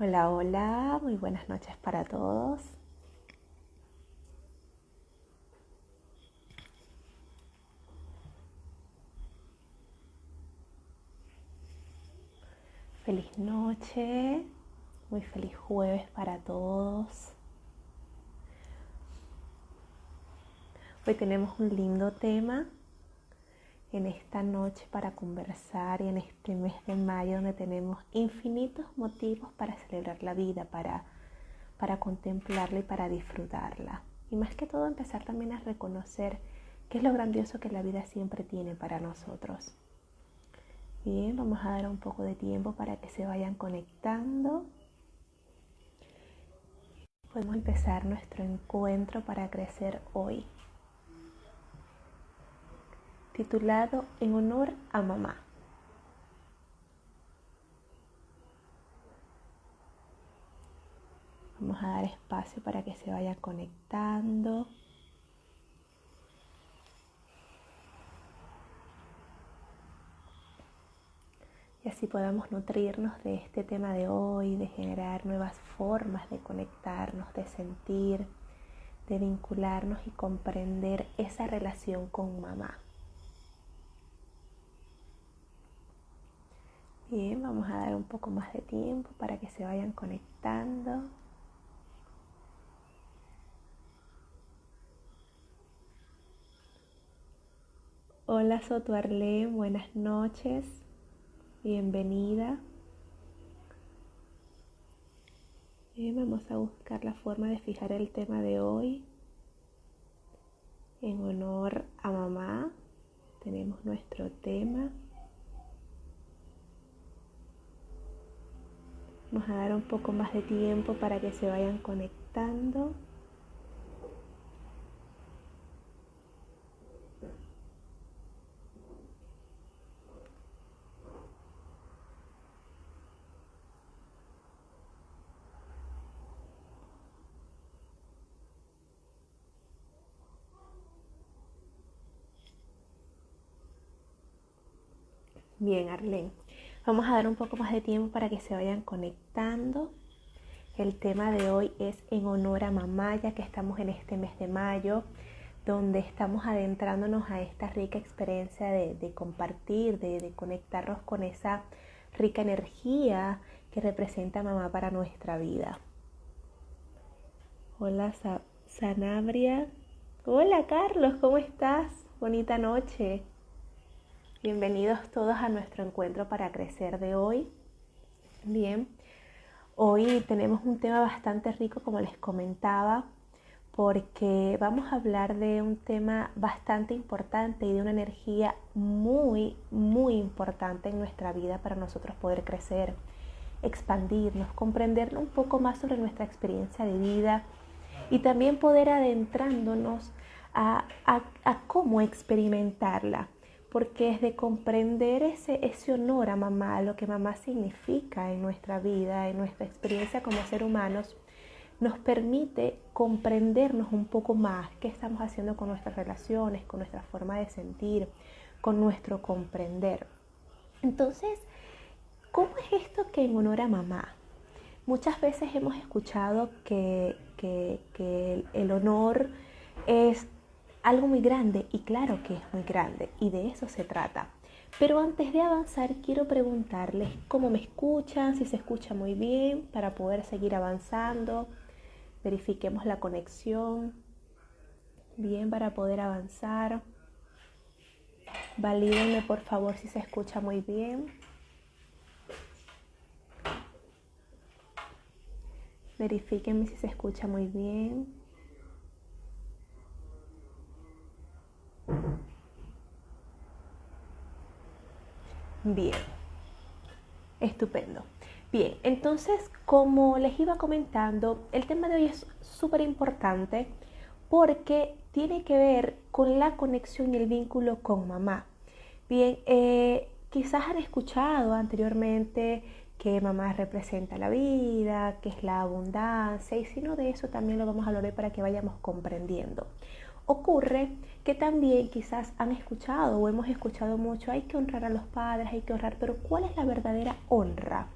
Hola, hola, muy buenas noches para todos. Feliz noche, muy feliz jueves para todos. Hoy tenemos un lindo tema en esta noche para conversar y en este mes de mayo donde tenemos infinitos motivos para celebrar la vida, para contemplarla y para disfrutarla. Y más que todo empezar también a reconocer qué es lo grandioso que la vida siempre tiene para nosotros. Bien, vamos a dar un poco de tiempo para que se vayan conectando. Podemos empezar nuestro encuentro para crecer hoy, titulado En honor a mamá. Vamos a dar espacio para que se vayan conectando. Y así podamos nutrirnos de este tema de hoy, de generar nuevas formas de conectarnos, de sentir, de vincularnos y comprender esa relación con mamá. Bien, vamos a dar un poco más de tiempo para que se vayan conectando. Hola Soto Arlén, buenas noches, bienvenida. Bien, vamos a buscar la forma de fijar el tema de hoy. En honor a mamá, tenemos nuestro tema. Vamos a dar un poco más de tiempo para que se vayan conectando. Bien, Arlén, vamos a dar un poco más de tiempo para que se vayan conectando. El tema de hoy es en honor a mamá, ya que estamos en este mes de mayo, donde estamos adentrándonos a esta rica experiencia de compartir, de conectarnos con esa rica energía que representa mamá para nuestra vida. Hola Sanabria. Hola Carlos, ¿cómo estás? Bonita noche. Bienvenidos todos a nuestro encuentro para crecer de hoy. Bien, hoy tenemos un tema bastante rico, como les comentaba, porque vamos a hablar de un tema bastante importante y de una energía muy, muy importante en nuestra vida para nosotros poder crecer, expandirnos, comprender un poco más sobre nuestra experiencia de vida y también poder adentrándonos a cómo experimentarla, porque es de comprender ese honor a mamá, lo que mamá significa en nuestra vida, en nuestra experiencia como ser humanos, nos permite comprendernos un poco más qué estamos haciendo con nuestras relaciones, con nuestra forma de sentir, con nuestro comprender. Entonces, ¿cómo es esto que en honor a mamá? Muchas veces hemos escuchado que el honor es algo muy grande, y claro que es muy grande, y de eso se trata. Pero antes de avanzar, quiero preguntarles cómo me escuchan, si se escucha muy bien, para poder seguir avanzando. Verifiquemos la conexión. Bien, para poder avanzar. Valídenme por favor si se escucha muy bien. Verifíquenme si se escucha muy bien. Bien, estupendo. Bien, entonces como les iba comentando, el tema de hoy es súper importante porque tiene que ver con la conexión y el vínculo con mamá. Bien, quizás han escuchado anteriormente que mamá representa la vida, que es la abundancia, y si no, de eso también lo vamos a hablar hoy para que vayamos comprendiendo. Ocurre que también quizás han escuchado o hemos escuchado mucho, hay que honrar a los padres, hay que honrar, pero ¿cuál es la verdadera honra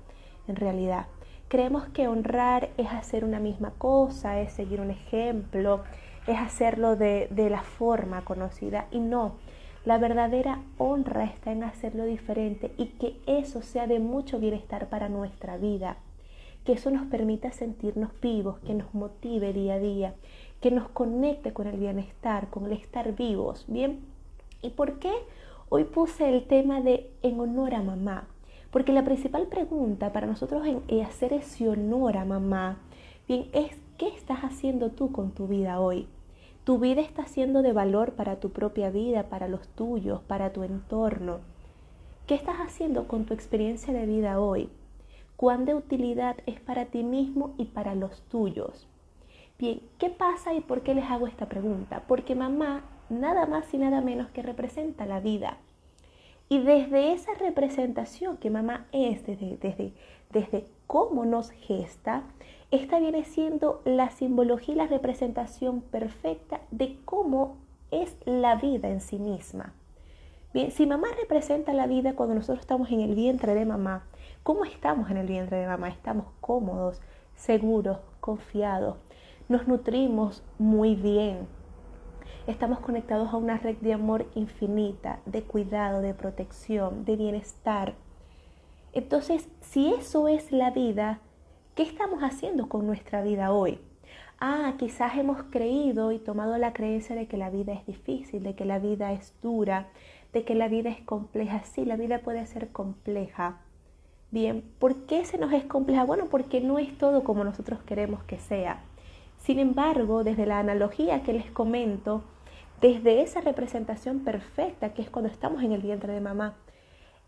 en realidad? Creemos que honrar es hacer una misma cosa, es seguir un ejemplo, es hacerlo de la forma conocida, y no. La verdadera honra está en hacerlo diferente y que eso sea de mucho bienestar para nuestra vida, que eso nos permita sentirnos vivos, que nos motive día a día, que nos conecte con el bienestar, con el estar vivos, ¿bien? ¿Y por qué hoy puse el tema de en honor a mamá? Porque la principal pregunta para nosotros en hacer ese honor a mamá, bien, es ¿qué estás haciendo tú con tu vida hoy? ¿Tu vida está siendo de valor para tu propia vida, para los tuyos, para tu entorno? ¿Qué estás haciendo con tu experiencia de vida hoy? ¿Cuán de utilidad es para ti mismo y para los tuyos? Bien, ¿qué pasa y por qué les hago esta pregunta? Porque mamá nada más y nada menos que representa la vida. Y desde esa representación que mamá es, desde cómo nos gesta, esta viene siendo la simbología y la representación perfecta de cómo es la vida en sí misma. Bien, si mamá representa la vida cuando nosotros estamos en el vientre de mamá, ¿cómo estamos en el vientre de mamá? Estamos cómodos, seguros, confiados, nos nutrimos muy bien. Estamos conectados a una red de amor infinita, de cuidado, de protección, de bienestar. Entonces, si eso es la vida, ¿qué estamos haciendo con nuestra vida hoy? Quizás hemos creído y tomado la creencia de que la vida es difícil, de que la vida es dura, de que la vida es compleja. Sí, la vida puede ser compleja. Bien, ¿por qué se nos es compleja? Bueno, porque no es todo como nosotros queremos que sea. Sin embargo, desde la analogía que les comento, desde esa representación perfecta que es cuando estamos en el vientre de mamá,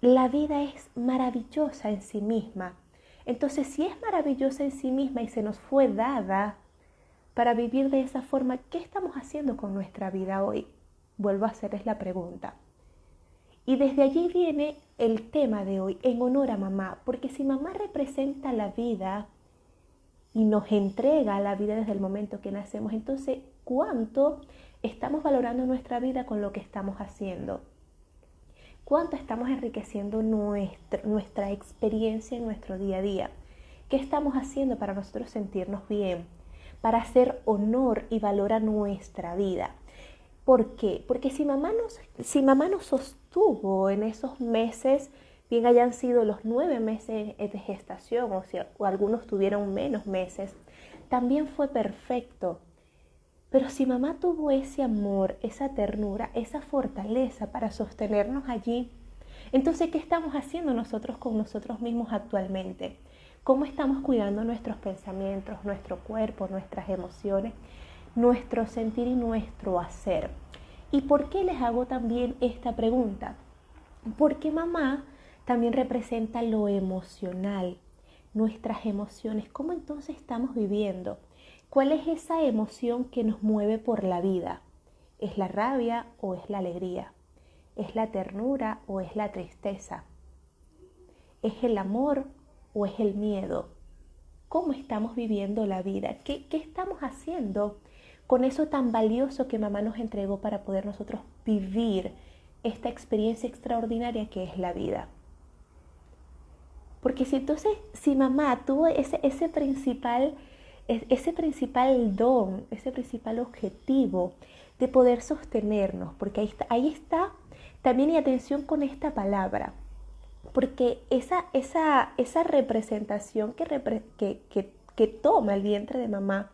la vida es maravillosa en sí misma. Entonces, si es maravillosa en sí misma y se nos fue dada para vivir de esa forma, ¿qué estamos haciendo con nuestra vida hoy? Vuelvo a hacerles la pregunta. Y desde allí viene el tema de hoy, en honor a mamá, porque si mamá representa la vida y nos entrega la vida desde el momento que nacemos, entonces, ¿cuánto estamos valorando nuestra vida con lo que estamos haciendo? ¿Cuánto estamos enriqueciendo nuestra experiencia en nuestro día a día? ¿Qué estamos haciendo para nosotros sentirnos bien? Para hacer honor y valor a nuestra vida. ¿Por qué? Porque si mamá nos sostuvo en esos meses, bien hayan sido los 9 meses de gestación, o algunos tuvieron menos meses, también fue perfecto. Pero si mamá tuvo ese amor, esa ternura, esa fortaleza para sostenernos allí, entonces, ¿qué estamos haciendo nosotros con nosotros mismos actualmente? ¿Cómo estamos cuidando nuestros pensamientos, nuestro cuerpo, nuestras emociones, nuestro sentir y nuestro hacer? ¿Y por qué les hago también esta pregunta? Porque mamá también representa lo emocional, nuestras emociones. ¿Cómo entonces estamos viviendo? ¿Cuál es esa emoción que nos mueve por la vida? ¿Es la rabia o es la alegría? ¿Es la ternura o es la tristeza? ¿Es el amor o es el miedo? ¿Cómo estamos viviendo la vida? ¿Qué estamos haciendo con eso tan valioso que mamá nos entregó para poder nosotros vivir esta experiencia extraordinaria que es la vida? Porque si mamá tuvo ese principal don, ese principal objetivo de poder sostenernos, porque ahí está también, y atención con esta palabra, porque esa representación que toma el vientre de mamá,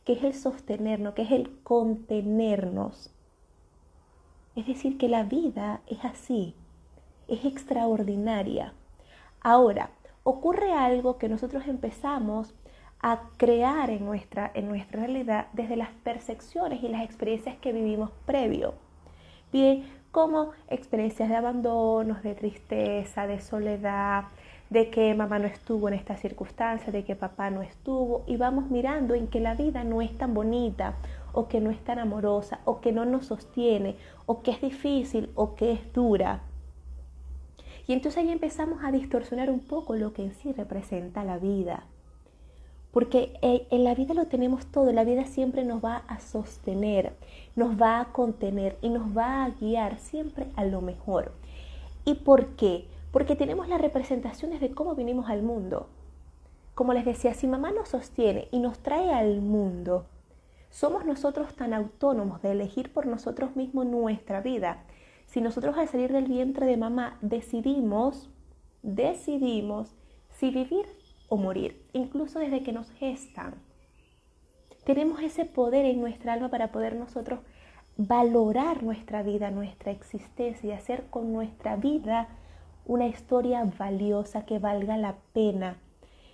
que es el sostenernos, que es el contenernos, es decir, que la vida es así, es extraordinaria. Ahora, ocurre algo que nosotros empezamos a crear en nuestra realidad desde las percepciones y las experiencias que vivimos previo. Bien, como experiencias de abandonos, de tristeza, de soledad, de que mamá no estuvo en esta circunstancia, de que papá no estuvo, y vamos mirando en que la vida no es tan bonita, o que no es tan amorosa, o que no nos sostiene, o que es difícil, o que es dura. Y entonces ahí empezamos a distorsionar un poco lo que en sí representa la vida. Porque en la vida lo tenemos todo, la vida siempre nos va a sostener, nos va a contener y nos va a guiar siempre a lo mejor. ¿Y por qué? Porque tenemos las representaciones de cómo vinimos al mundo, como les decía, si mamá nos sostiene y nos trae al mundo, somos nosotros tan autónomos de elegir por nosotros mismos nuestra vida. Si nosotros al salir del vientre de mamá decidimos si vivir o morir, incluso desde que nos gestan. Tenemos ese poder en nuestra alma para poder nosotros valorar nuestra vida, nuestra existencia y hacer con nuestra vida una historia valiosa que valga la pena,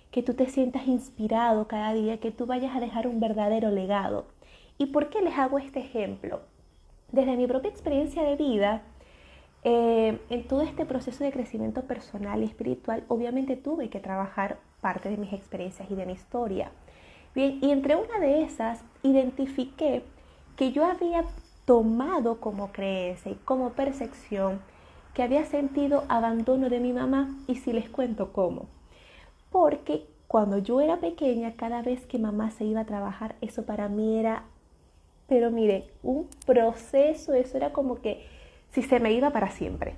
que tú te sientas inspirado cada día, que tú vayas a dejar un verdadero legado. ¿Y por qué les hago este ejemplo? Desde mi propia experiencia de vida, en todo este proceso de crecimiento personal y espiritual, obviamente tuve que trabajar parte de mis experiencias y de mi historia. Bien, y entre una de esas identifiqué que yo había tomado como creencia y como percepción que había sentido abandono de mi mamá, y si les cuento cómo. Porque cuando yo era pequeña, cada vez que mamá se iba a trabajar, eso para mí era, pero mire, un proceso, eso era como que si se me iba para siempre.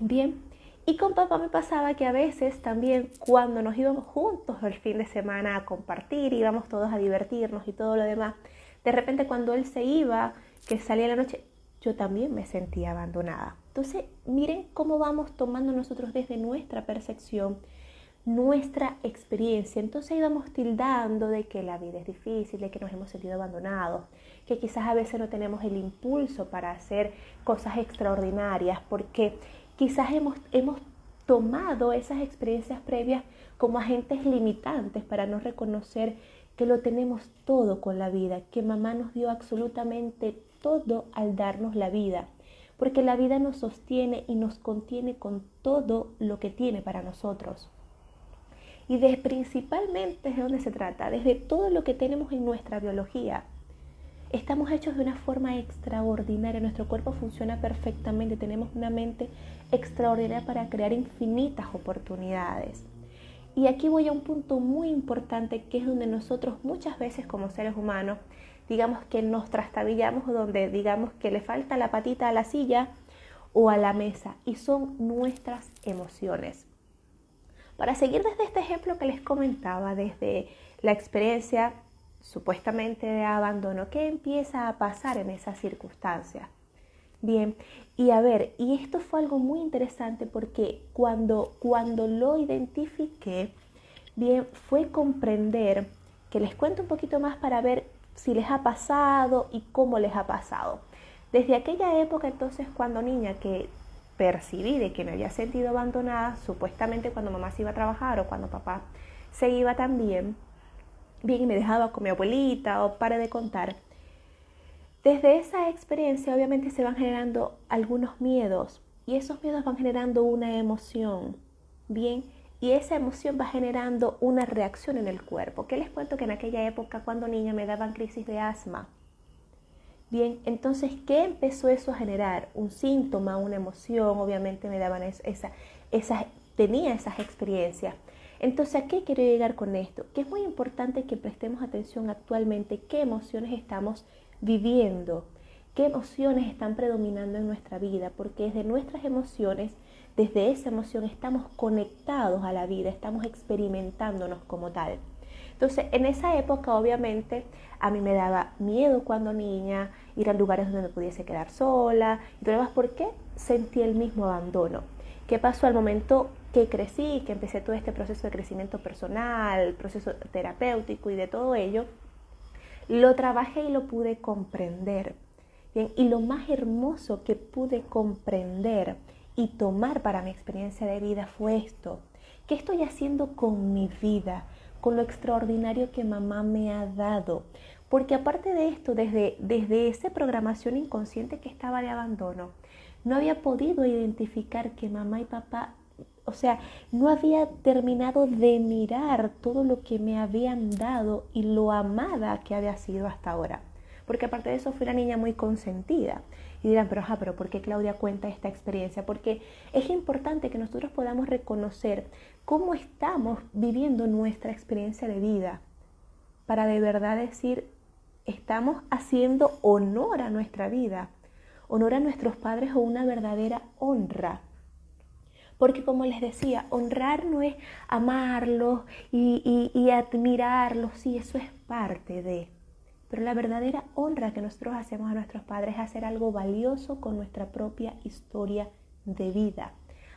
Bien, y con papá me pasaba que a veces también cuando nos íbamos juntos el fin de semana a compartir, íbamos todos a divertirnos y todo lo demás, de repente cuando él se iba, que salía la noche, yo también me sentía abandonada. Entonces, miren cómo vamos tomando nosotros desde nuestra percepción nuestra experiencia. Entonces íbamos tildando de que la vida es difícil, de que nos hemos sentido abandonados, que quizás a veces no tenemos el impulso para hacer cosas extraordinarias, porque quizás hemos tomado esas experiencias previas como agentes limitantes para no reconocer que lo tenemos todo con la vida, que mamá nos dio absolutamente todo al darnos la vida, porque la vida nos sostiene y nos contiene con todo lo que tiene para nosotros. Y principalmente es de donde se trata, desde todo lo que tenemos en nuestra biología. Estamos hechos de una forma extraordinaria, nuestro cuerpo funciona perfectamente, tenemos una mente extraordinaria para crear infinitas oportunidades. Y aquí voy a un punto muy importante, que es donde nosotros muchas veces como seres humanos, digamos que nos trastabillamos, donde digamos que le falta la patita a la silla o a la mesa, y son nuestras emociones. Para seguir desde este ejemplo que les comentaba, desde la experiencia supuestamente de abandono, ¿qué empieza a pasar en esas circunstancias? Bien, y a ver, y esto fue algo muy interesante porque cuando lo identifiqué, bien, fue comprender, que les cuento un poquito más para ver si les ha pasado y cómo les ha pasado. Desde aquella época entonces, cuando niña, que percibí de que me había sentido abandonada, supuestamente cuando mamá se iba a trabajar o cuando papá se iba también, bien, y me dejaba con mi abuelita o para de contar. Desde esa experiencia obviamente se van generando algunos miedos y esos miedos van generando una emoción, bien, y esa emoción va generando una reacción en el cuerpo. ¿Qué les cuento? Que en aquella época cuando niña me daban crisis de asma. Bien, entonces, ¿qué empezó eso a generar? Un síntoma, una emoción, obviamente me daban tenía esas experiencias. Entonces, ¿a qué quiero llegar con esto? Que es muy importante que prestemos atención actualmente qué emociones estamos viviendo, qué emociones están predominando en nuestra vida, porque desde nuestras emociones, desde esa emoción estamos conectados a la vida, estamos experimentándonos como tal. Entonces, en esa época, obviamente, a mí me daba miedo cuando niña ir a lugares donde me pudiese quedar sola. Y todo lo demás, ¿por qué? Sentí el mismo abandono. ¿Qué pasó al momento que crecí, que empecé todo este proceso de crecimiento personal, proceso terapéutico y de todo ello? Lo trabajé y lo pude comprender. Bien, y lo más hermoso que pude comprender y tomar para mi experiencia de vida fue esto. ¿Qué estoy haciendo con mi vida? Con lo extraordinario que mamá me ha dado. Porque aparte de esto, desde esa programación inconsciente que estaba de abandono, no había podido identificar que mamá y papá, o sea, no había terminado de mirar todo lo que me habían dado y lo amada que había sido hasta ahora. Porque aparte de eso fui una niña muy consentida. Y dirán, pero ¿por qué Claudia cuenta esta experiencia? Porque es importante que nosotros podamos reconocer cómo estamos viviendo nuestra experiencia de vida, para de verdad decir, estamos haciendo honor a nuestra vida, honor a nuestros padres o una verdadera honra. Porque como les decía, honrar no es amarlos y admirarlos, sí, eso es parte de. Pero la verdadera honra que nosotros hacemos a nuestros padres es hacer algo valioso con nuestra propia historia de vida.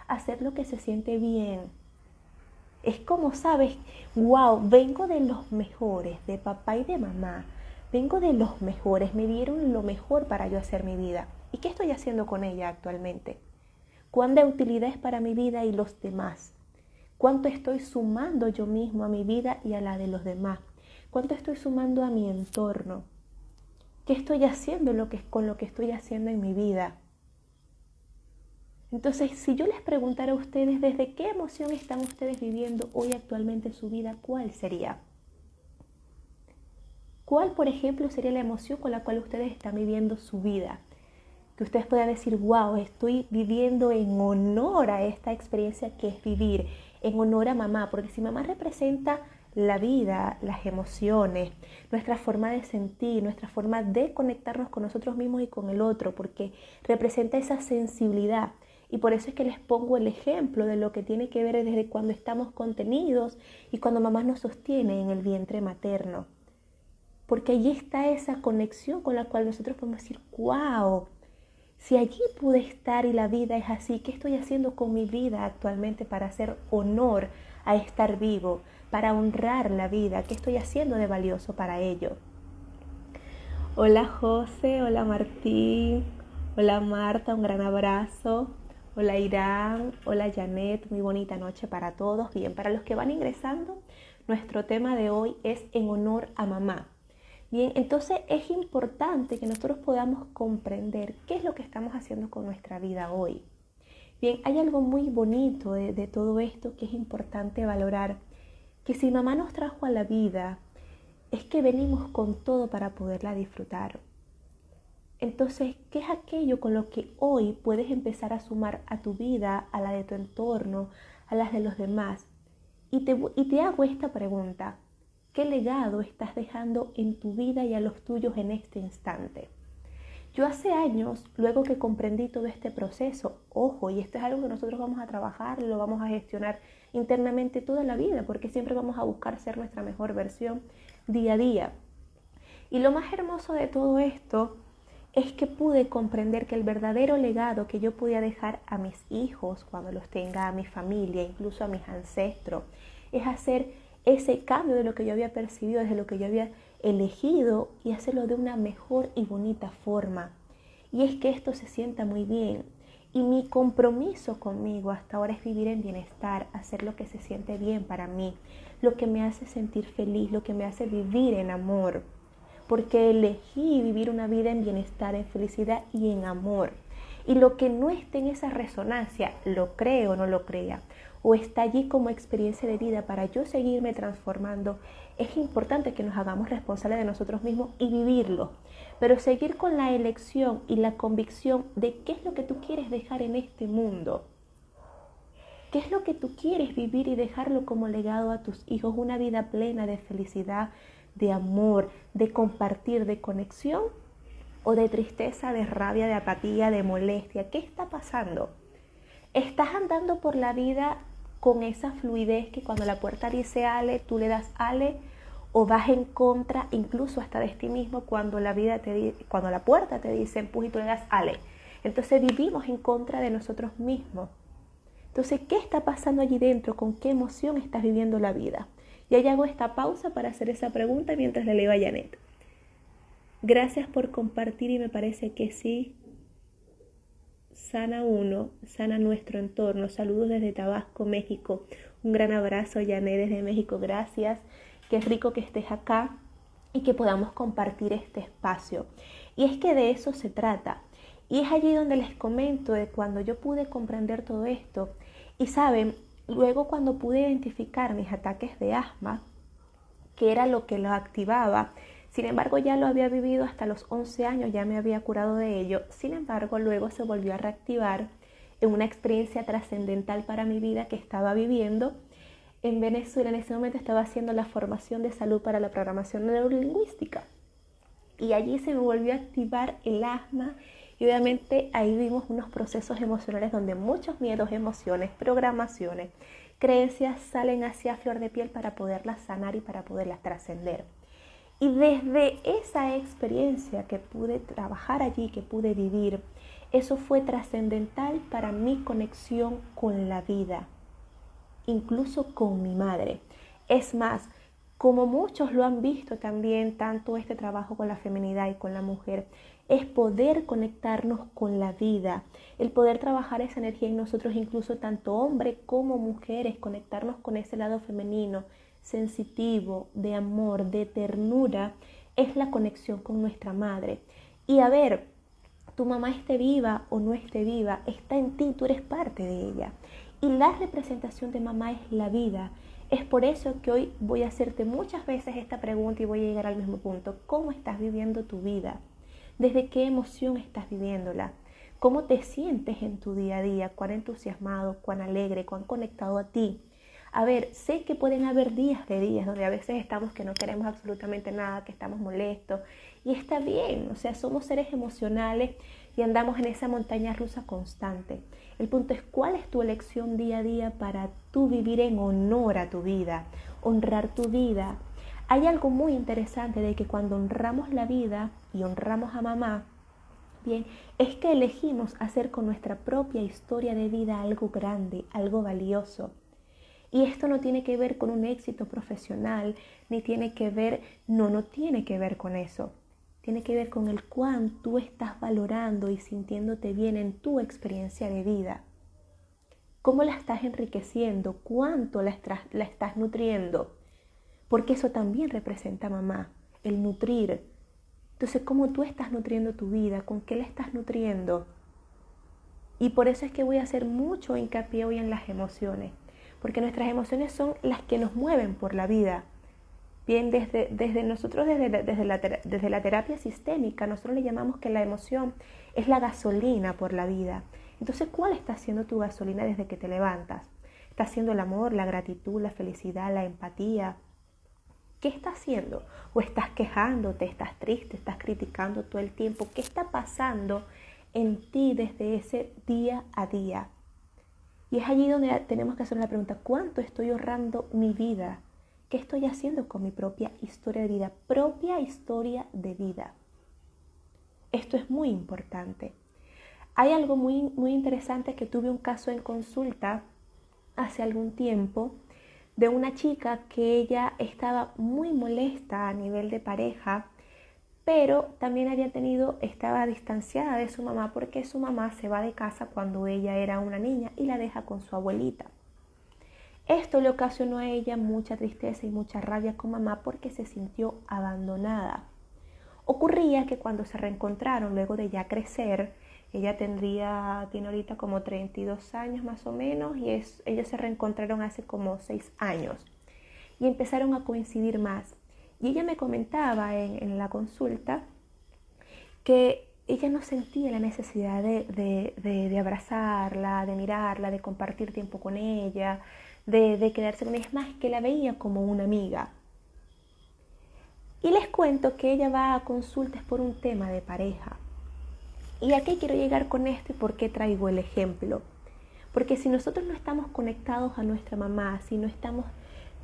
Hacer lo que se siente bien. Es como, sabes, wow, vengo de los mejores, de papá y de mamá. Vengo de los mejores, me dieron lo mejor para yo hacer mi vida. ¿Y qué estoy haciendo con ella actualmente? ¿Cuán de utilidad es para mi vida y los demás? ¿Cuánto estoy sumando yo mismo a mi vida y a la de los demás? ¿Cuánto estoy sumando a mi entorno? ¿Qué estoy haciendo con lo que estoy haciendo en mi vida? Entonces, si yo les preguntara a ustedes desde qué emoción están ustedes viviendo hoy actualmente su vida, ¿cuál sería? ¿Cuál, por ejemplo, sería la emoción con la cual ustedes están viviendo su vida? Que ustedes puedan decir, wow, estoy viviendo en honor a esta experiencia que es vivir, en honor a mamá, porque si mamá representa la vida, las emociones, nuestra forma de sentir, nuestra forma de conectarnos con nosotros mismos y con el otro, porque representa esa sensibilidad. Y por eso es que les pongo el ejemplo de lo que tiene que ver desde cuando estamos contenidos y cuando mamá nos sostiene en el vientre materno. Porque allí está esa conexión con la cual nosotros podemos decir, wow, si allí pude estar y la vida es así, ¿qué estoy haciendo con mi vida actualmente para hacer honor a estar vivo, para honrar la vida? ¿Qué estoy haciendo de valioso para ello? Hola José, hola Martín, hola Marta, un gran abrazo. Hola Irán, hola Janet, muy bonita noche para todos. Bien, para los que van ingresando, nuestro tema de hoy es en honor a mamá. Bien, entonces es importante que nosotros podamos comprender qué es lo que estamos haciendo con nuestra vida hoy. Bien, hay algo muy bonito de todo esto que es importante valorar, que si mamá nos trajo a la vida, es que venimos con todo para poderla disfrutar. Entonces, ¿qué es aquello con lo que hoy puedes empezar a sumar a tu vida, a la de tu entorno, a las de los demás? Y te hago esta pregunta. ¿Qué legado estás dejando en tu vida y a los tuyos en este instante? Yo hace años, luego que comprendí todo este proceso, ojo, y esto es algo que nosotros vamos a trabajar, lo vamos a gestionar internamente toda la vida, porque siempre vamos a buscar ser nuestra mejor versión día a día. Y lo más hermoso de todo esto es que pude comprender que el verdadero legado que yo podía dejar a mis hijos cuando los tenga, a mi familia, incluso a mis ancestros, es hacer ese cambio de lo que yo había percibido, desde lo que yo había elegido y hacerlo de una mejor y bonita forma. Y es que esto se sienta muy bien. Y mi compromiso conmigo hasta ahora es vivir en bienestar, hacer lo que se siente bien para mí, lo que me hace sentir feliz, lo que me hace vivir en amor. Porque elegí vivir una vida en bienestar, en felicidad y en amor. Y lo que no esté en esa resonancia, lo creo o no lo crea, o está allí como experiencia de vida para yo seguirme transformando, es importante que nos hagamos responsables de nosotros mismos y vivirlo. Pero seguir con la elección y la convicción de qué es lo que tú quieres dejar en este mundo. ¿Qué es lo que tú quieres vivir y dejarlo como legado a tus hijos? Una vida plena de felicidad, de amor, de compartir, de conexión, o de tristeza, de rabia, de apatía, de molestia. ¿Qué está pasando? ¿Estás andando por la vida con esa fluidez que cuando la puerta dice ale, tú le das ale? ¿O vas en contra, incluso hasta de ti mismo, cuando la puerta te dice empuja y tú le das ale? Entonces vivimos en contra de nosotros mismos. Entonces, ¿qué está pasando allí dentro? ¿Con qué emoción estás viviendo la vida? Y ahí hago esta pausa para hacer esa pregunta mientras le leo a Janet. Gracias por compartir y me parece que sí. Sana uno, sana nuestro entorno. Saludos desde Tabasco, México. Un gran abrazo, Janet, desde México. Gracias. Qué rico que estés acá y que podamos compartir este espacio. Y es que de eso se trata. Y es allí donde les comento de cuando yo pude comprender todo esto. Y saben, luego cuando pude identificar mis ataques de asma, que era lo que lo activaba, sin embargo ya lo había vivido hasta los 11 años, ya me había curado de ello, sin embargo luego se volvió a reactivar en una experiencia trascendental para mi vida que estaba viviendo en Venezuela. En ese momento estaba haciendo la formación de salud para la programación neurolingüística y allí se me volvió a activar el asma Y obviamente ahí vimos unos procesos emocionales donde muchos miedos, emociones, programaciones, creencias salen hacia flor de piel para poderlas sanar y para poderlas trascender. Y desde esa experiencia que pude trabajar allí, que pude vivir, eso fue trascendental para mi conexión con la vida, incluso con mi madre. Es más, como muchos lo han visto también, tanto este trabajo con la feminidad y con la mujer, es poder conectarnos con la vida, el poder trabajar esa energía en nosotros, incluso tanto hombres como mujeres, conectarnos con ese lado femenino, sensitivo, de amor, de ternura, es la conexión con nuestra madre. Y a ver, tu mamá esté viva o no esté viva, está en ti, tú eres parte de ella. Y la representación de mamá es la vida. Es por eso que hoy voy a hacerte muchas veces esta pregunta y voy a llegar al mismo punto. ¿Cómo estás viviendo tu vida? ¿Desde qué emoción estás viviéndola? ¿Cómo te sientes en tu día a día? ¿Cuán entusiasmado, cuán alegre, cuán conectado a ti? A ver, sé que pueden haber días donde a veces estamos que no queremos absolutamente nada, que estamos molestos. Y está bien, o sea, somos seres emocionales y andamos en esa montaña rusa constante. El punto es cuál es tu elección día a día para tú vivir en honor a tu vida, honrar tu vida. Hay algo muy interesante de que cuando honramos la vida y honramos a mamá, bien, es que elegimos hacer con nuestra propia historia de vida algo grande, algo valioso. Y esto no tiene que ver con un éxito profesional, ni tiene que ver, no tiene que ver con eso. Tiene que ver con el cuán tú estás valorando y sintiéndote bien en tu experiencia de vida. ¿Cómo la estás enriqueciendo? ¿Cuánto la estás nutriendo? Porque eso también representa mamá, el nutrir. Entonces, ¿cómo tú estás nutriendo tu vida? ¿Con qué la estás nutriendo? Y por eso es que voy a hacer mucho hincapié hoy en las emociones. Porque nuestras emociones son las que nos mueven por la vida. Bien, desde nosotros, desde la terapia sistémica, nosotros le llamamos que la emoción es la gasolina por la vida. Entonces, ¿cuál está siendo tu gasolina desde que te levantas? ¿Está siendo el amor, la gratitud, la felicidad, la empatía? ¿Qué estás haciendo? ¿O estás quejándote, estás triste, estás criticando todo el tiempo? ¿Qué está pasando en ti desde ese día a día? Y es allí donde tenemos que hacer la pregunta, ¿cuánto estoy honrando mi vida? ¿Qué estoy haciendo con mi propia historia de vida? Propia historia de vida. Esto es muy importante. Hay algo muy interesante que tuve un caso en consulta hace algún tiempo de una chica que ella estaba muy molesta a nivel de pareja, pero también estaba distanciada de su mamá porque su mamá se va de casa cuando ella era una niña y la deja con su abuelita. Esto le ocasionó a ella mucha tristeza y mucha rabia con mamá porque se sintió abandonada. Ocurría que cuando se reencontraron luego de ya crecer, ella tiene ahorita como 32 años más o menos y ellos se reencontraron hace como 6 años y empezaron a coincidir más. Y ella me comentaba en la consulta que ella no sentía la necesidad de abrazarla, de mirarla, de compartir tiempo con ella, de quedarse con ella. Es más, que la veía como una amiga. Y les cuento que ella va a consultas por un tema de pareja. ¿Y a qué quiero llegar con esto y por qué traigo el ejemplo? Porque si nosotros no estamos conectados a nuestra mamá, si no estamos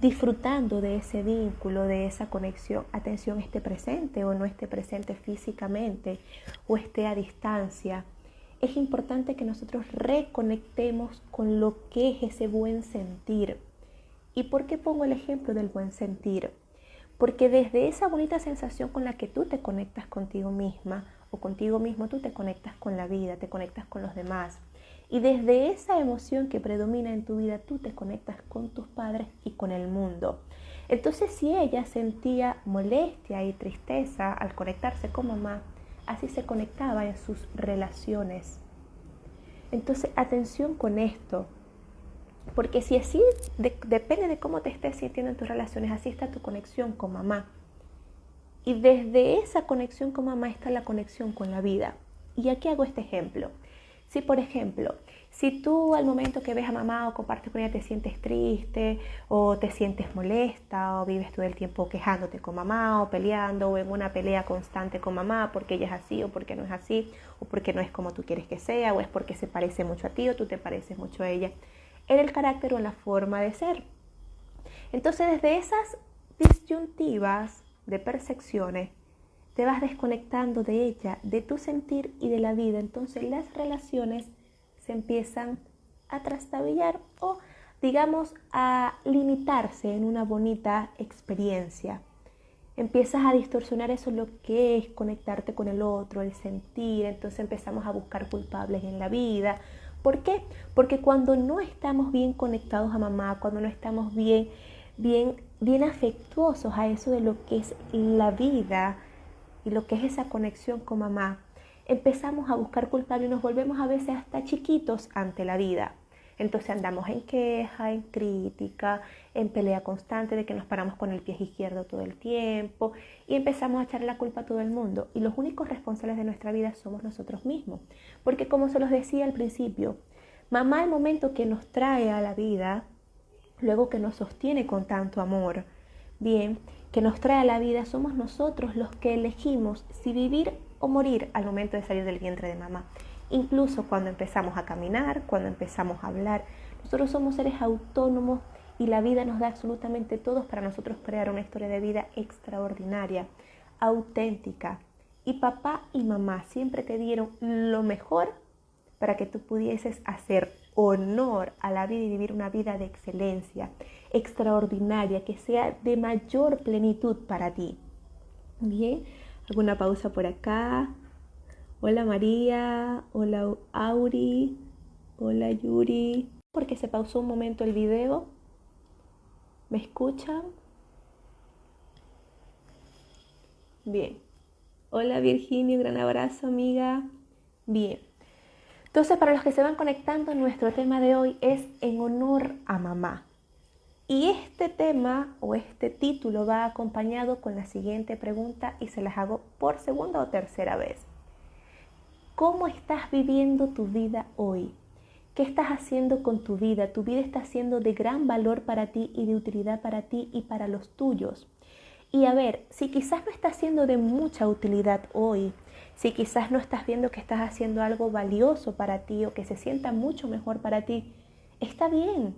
disfrutando de ese vínculo, de esa conexión, atención, esté presente o no esté presente físicamente o esté a distancia, es importante que nosotros reconectemos con lo que es ese buen sentir. ¿Y por qué pongo el ejemplo del buen sentir? Porque desde esa bonita sensación con la que tú te conectas contigo misma o contigo mismo, tú te conectas con la vida, te conectas con los demás. Y desde esa emoción que predomina en tu vida, tú te conectas con tus padres y con el mundo. Entonces, si ella sentía molestia y tristeza al conectarse con mamá, así se conectaba en sus relaciones. Entonces, atención con esto. Porque si así, depende de cómo te estés sintiendo en tus relaciones, así está tu conexión con mamá. Y desde esa conexión con mamá está la conexión con la vida. ¿Y aquí hago este ejemplo? Si, por ejemplo, Si tú al momento que ves a mamá o compartes con ella te sientes triste o te sientes molesta o vives todo el tiempo quejándote con mamá o peleando o en una pelea constante con mamá porque ella es así o porque no es así o porque no es como tú quieres que sea o es porque se parece mucho a ti o tú te pareces mucho a ella en el carácter o en la forma de ser. Entonces desde esas disyuntivas de percepciones te vas desconectando de ella, de tu sentir y de la vida. Entonces las relaciones se empiezan a trastabillar o, digamos, a limitarse en una bonita experiencia. Empiezas a distorsionar eso lo que es conectarte con el otro, el sentir. Entonces empezamos a buscar culpables en la vida. ¿Por qué? Porque cuando no estamos bien conectados a mamá, cuando no estamos bien afectuosos a eso de lo que es la vida y lo que es esa conexión con mamá, empezamos a buscar culpables y nos volvemos a veces hasta chiquitos ante la vida. Entonces andamos en queja, en crítica, en pelea constante de que nos paramos con el pie izquierdo todo el tiempo y empezamos a echarle la culpa a todo el mundo. Y los únicos responsables de nuestra vida somos nosotros mismos. Porque como se los decía al principio, mamá, el momento que nos trae a la vida, luego que nos sostiene con tanto amor, bien, que nos trae a la vida, somos nosotros los que elegimos si vivir o morir al momento de salir del vientre de mamá. Incluso cuando empezamos a caminar, cuando empezamos a hablar, nosotros somos seres autónomos y la vida nos da absolutamente todo para nosotros crear una historia de vida extraordinaria, auténtica. Y papá y mamá siempre te dieron lo mejor para que tú pudieses hacer honor a la vida y vivir una vida de excelencia, extraordinaria, que sea de mayor plenitud para ti. Bien, alguna pausa por acá. Hola María, hola Auri, hola Yuri. Porque se pausó un momento el video. ¿Me escuchan? Bien. Hola Virginia, un gran abrazo amiga. Bien. Entonces, para los que se van conectando, nuestro tema de hoy es en honor a mamá. Y este tema o este título va acompañado con la siguiente pregunta y se las hago por segunda o tercera vez. ¿Cómo estás viviendo tu vida hoy? ¿Qué estás haciendo con tu vida? Tu vida está siendo de gran valor para ti y de utilidad para ti y para los tuyos. Y a ver, si quizás no estás siendo de mucha utilidad hoy, si quizás no estás viendo que estás haciendo algo valioso para ti o que se sienta mucho mejor para ti, está bien.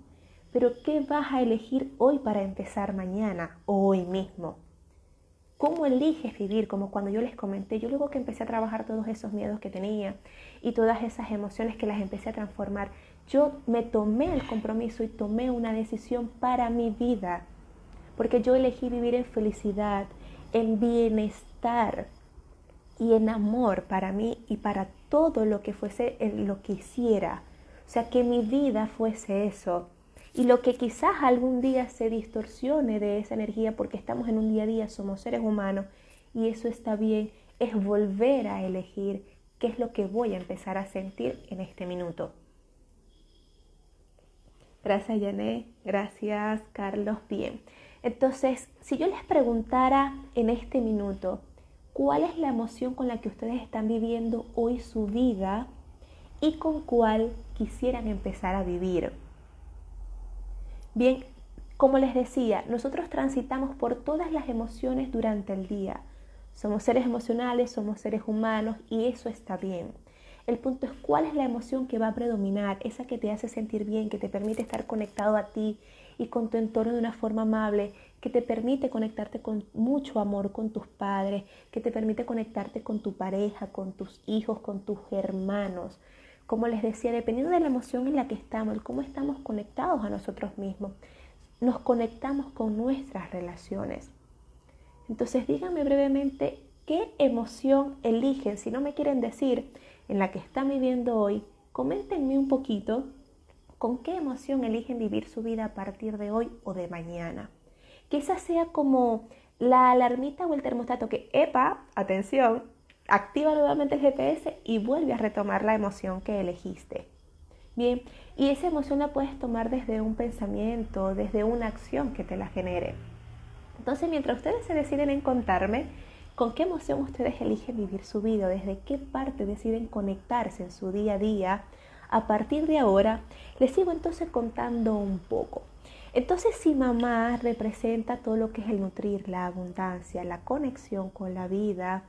Pero ¿qué vas a elegir hoy para empezar mañana o hoy mismo? ¿Cómo eliges vivir? Como cuando yo les comenté, yo luego que empecé a trabajar todos esos miedos que tenía y todas esas emociones que las empecé a transformar, yo me tomé el compromiso y tomé una decisión para mi vida. Porque yo elegí vivir en felicidad, en bienestar y en amor para mí y para todo lo que fuese lo que hiciera. O sea, que mi vida fuese eso. Y lo que quizás algún día se distorsione de esa energía porque estamos en un día a día, somos seres humanos y eso está bien, es volver a elegir qué es lo que voy a empezar a sentir en este minuto. Gracias, Yané. Gracias, Carlos. Bien. Entonces, si yo les preguntara en este minuto, ¿cuál es la emoción con la que ustedes están viviendo hoy su vida y con cuál quisieran empezar a vivir? Bien, como les decía, nosotros transitamos por todas las emociones durante el día. Somos seres emocionales, somos seres humanos y eso está bien. El punto es cuál es la emoción que va a predominar, esa que te hace sentir bien, que te permite estar conectado a ti y con tu entorno de una forma amable, que te permite conectarte con mucho amor con tus padres, que te permite conectarte con tu pareja, con tus hijos, con tus hermanos. Como les decía, dependiendo de la emoción en la que estamos, cómo estamos conectados a nosotros mismos, nos conectamos con nuestras relaciones. Entonces díganme brevemente qué emoción eligen. Si no me quieren decir en la que están viviendo hoy, coméntenme un poquito con qué emoción eligen vivir su vida a partir de hoy o de mañana. Quizás sea como la alarmita o el termostato que, ¡epa! Atención, activa nuevamente el GPS y vuelve a retomar la emoción que elegiste. Bien, y esa emoción la puedes tomar desde un pensamiento, desde una acción que te la genere. Entonces, mientras ustedes se deciden en contarme con qué emoción ustedes eligen vivir su vida, desde qué parte deciden conectarse en su día a día, a partir de ahora les sigo entonces contando un poco. Entonces, si mamá representa todo lo que es el nutrir, la abundancia, la conexión con la vida,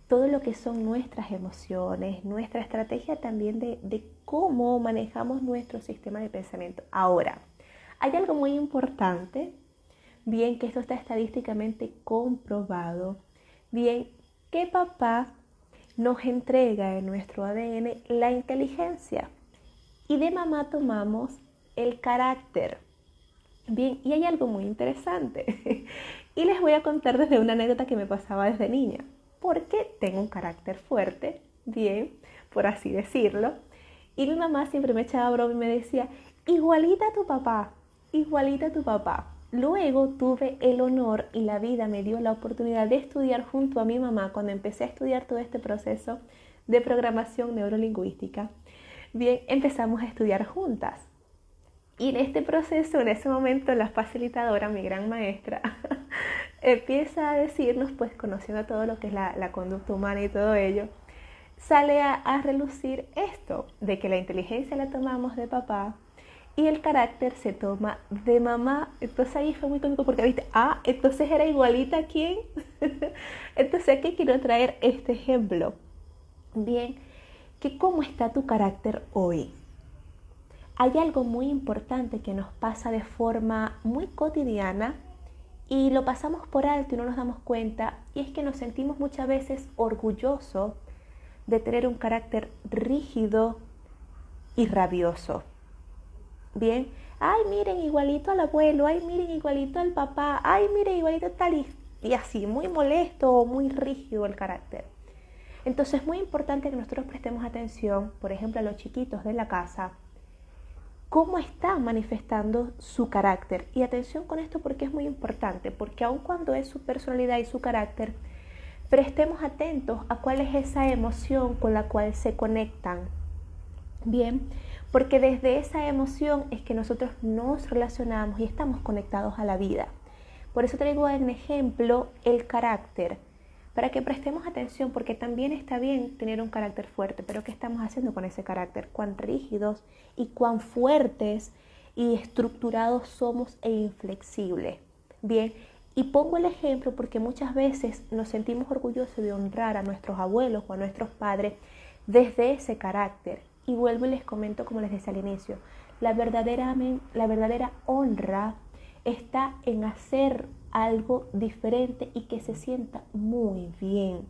todo lo que son nuestras emociones, nuestra estrategia también de cómo manejamos nuestro sistema de pensamiento. Ahora, hay algo muy importante, bien que esto está estadísticamente comprobado, bien que papá nos entrega en nuestro ADN la inteligencia y de mamá tomamos el carácter. Bien, y hay algo muy interesante y les voy a contar desde una anécdota que me pasaba desde niña, porque tengo un carácter fuerte, bien, por así decirlo, y mi mamá siempre me echaba broma y me decía, igualita a tu papá, igualita a tu papá. Luego tuve el honor y la vida me dio la oportunidad de estudiar junto a mi mamá cuando empecé a estudiar todo este proceso de programación neurolingüística. Bien, empezamos a estudiar juntas. Y en este proceso, en ese momento, la facilitadora, mi gran maestra, empieza a decirnos, pues conociendo todo lo que es la conducta humana y todo ello, sale a relucir esto, de que la inteligencia la tomamos de papá y el carácter se toma de mamá. Entonces ahí fue muy cómico porque viste, entonces era igualita a quién. Entonces aquí quiero traer este ejemplo. Bien, que cómo está tu carácter hoy. Hay algo muy importante que nos pasa de forma muy cotidiana y lo pasamos por alto y no nos damos cuenta, y es que nos sentimos muchas veces orgullosos de tener un carácter rígido y rabioso. Bien, ay miren igualito al abuelo, ay miren igualito al papá, ay miren igualito tal y así, muy molesto o muy rígido el carácter. Entonces es muy importante que nosotros prestemos atención, por ejemplo, a los chiquitos de la casa, cómo están manifestando su carácter. Y atención con esto porque es muy importante, porque aun cuando es su personalidad y su carácter, prestemos atentos a cuál es esa emoción con la cual se conectan. Bien, porque desde esa emoción es que nosotros nos relacionamos y estamos conectados a la vida. Por eso traigo en ejemplo el carácter, para que prestemos atención, porque también está bien tener un carácter fuerte, pero ¿qué estamos haciendo con ese carácter? ¿Cuán rígidos y cuán fuertes y estructurados somos e inflexibles? Bien, y pongo el ejemplo porque muchas veces nos sentimos orgullosos de honrar a nuestros abuelos o a nuestros padres desde ese carácter. Y vuelvo y les comento, como les decía al inicio, la verdadera honra está en hacer algo diferente y que se sienta muy bien.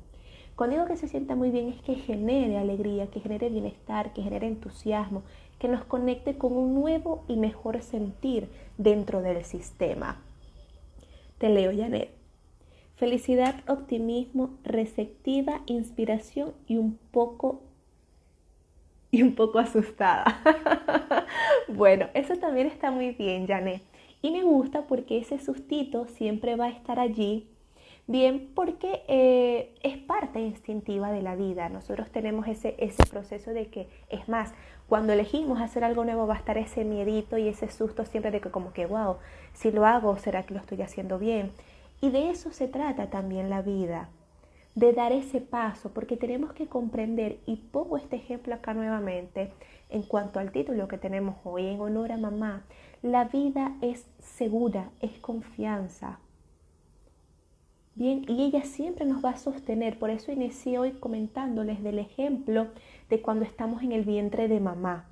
Cuando digo que se sienta muy bien es que genere alegría, que genere bienestar, que genere entusiasmo, que nos conecte con un nuevo y mejor sentir dentro del sistema. Te leo, Janet. Felicidad, optimismo, receptiva, inspiración y un poco asustada. Bueno, eso también está muy bien, Janet. Y me gusta porque ese sustito siempre va a estar allí, bien, porque es parte instintiva de la vida. Nosotros tenemos ese proceso de que, es más, cuando elegimos hacer algo nuevo va a estar ese miedito y ese susto siempre de que como que, wow, si lo hago, ¿será que lo estoy haciendo bien? Y de eso se trata también la vida, de dar ese paso, porque tenemos que comprender, y pongo este ejemplo acá nuevamente, en cuanto al título que tenemos hoy, en honor a mamá, la vida es segura, es confianza. Bien, y ella siempre nos va a sostener, por eso inicié hoy comentándoles del ejemplo de cuando estamos en el vientre de mamá.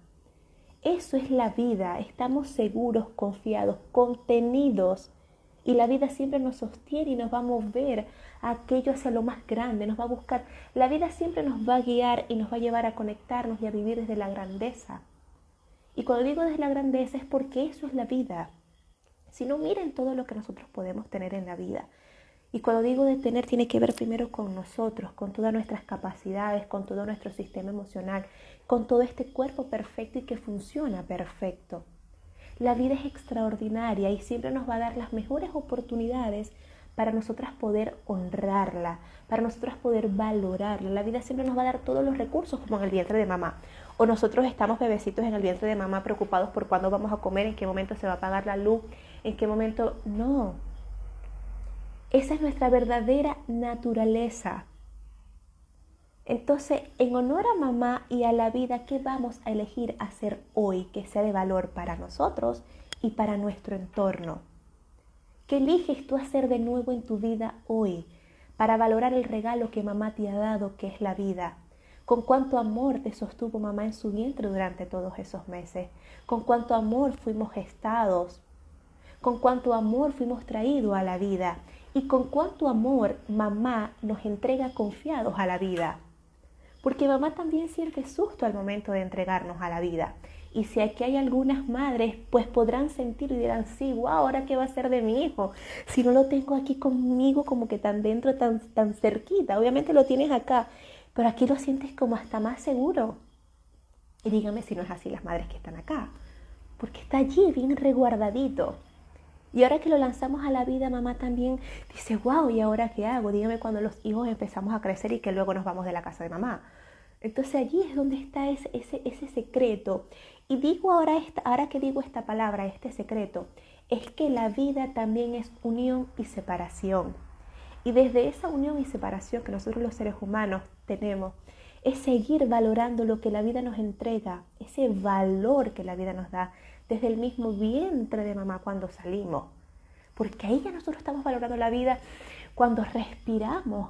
Eso es la vida, estamos seguros, confiados, contenidos. Y la vida siempre nos sostiene y nos va a mover a aquello hacia lo más grande, nos va a buscar. La vida siempre nos va a guiar y nos va a llevar a conectarnos y a vivir desde la grandeza. Y cuando digo desde la grandeza es porque eso es la vida. Si no, miren todo lo que nosotros podemos tener en la vida. Y cuando digo de tener, tiene que ver primero con nosotros, con todas nuestras capacidades, con todo nuestro sistema emocional, con todo este cuerpo perfecto y que funciona perfecto. La vida es extraordinaria y siempre nos va a dar las mejores oportunidades para nosotras poder honrarla, para nosotras poder valorarla. La vida siempre nos va a dar todos los recursos como en el vientre de mamá. O nosotros estamos bebecitos en el vientre de mamá preocupados por cuándo vamos a comer, en qué momento se va a apagar la luz, en qué momento... No. Esa es nuestra verdadera naturaleza. Entonces, en honor a mamá y a la vida, ¿qué vamos a elegir hacer hoy que sea de valor para nosotros y para nuestro entorno? ¿Qué eliges tú hacer de nuevo en tu vida hoy para valorar el regalo que mamá te ha dado, que es la vida? Con cuánto amor te sostuvo mamá en su vientre durante todos esos meses. Con cuánto amor fuimos gestados. Con cuánto amor fuimos traídos a la vida. Y con cuánto amor mamá nos entrega confiados a la vida. Porque mamá también siente susto al momento de entregarnos a la vida. Y si aquí hay algunas madres, pues podrán sentir y dirán, sí, wow, ¿ahora qué va a ser de mi hijo? Si no lo tengo aquí conmigo como que tan dentro, tan cerquita. Obviamente lo tienes acá, pero aquí lo sientes como hasta más seguro. Y dígame si no es así las madres que están acá. Porque está allí bien resguardadito. Y ahora que lo lanzamos a la vida, mamá también dice, wow, ¿y ahora qué hago? Dígame cuando los hijos empezamos a crecer y que luego nos vamos de la casa de mamá. Entonces allí es donde está ese secreto. Y digo ahora que digo esta palabra, este secreto, es que la vida también es unión y separación. Y desde esa unión y separación que nosotros los seres humanos tenemos, es seguir valorando lo que la vida nos entrega, ese valor que la vida nos da desde el mismo vientre de mamá cuando salimos. Porque ahí ya nosotros estamos valorando la vida cuando respiramos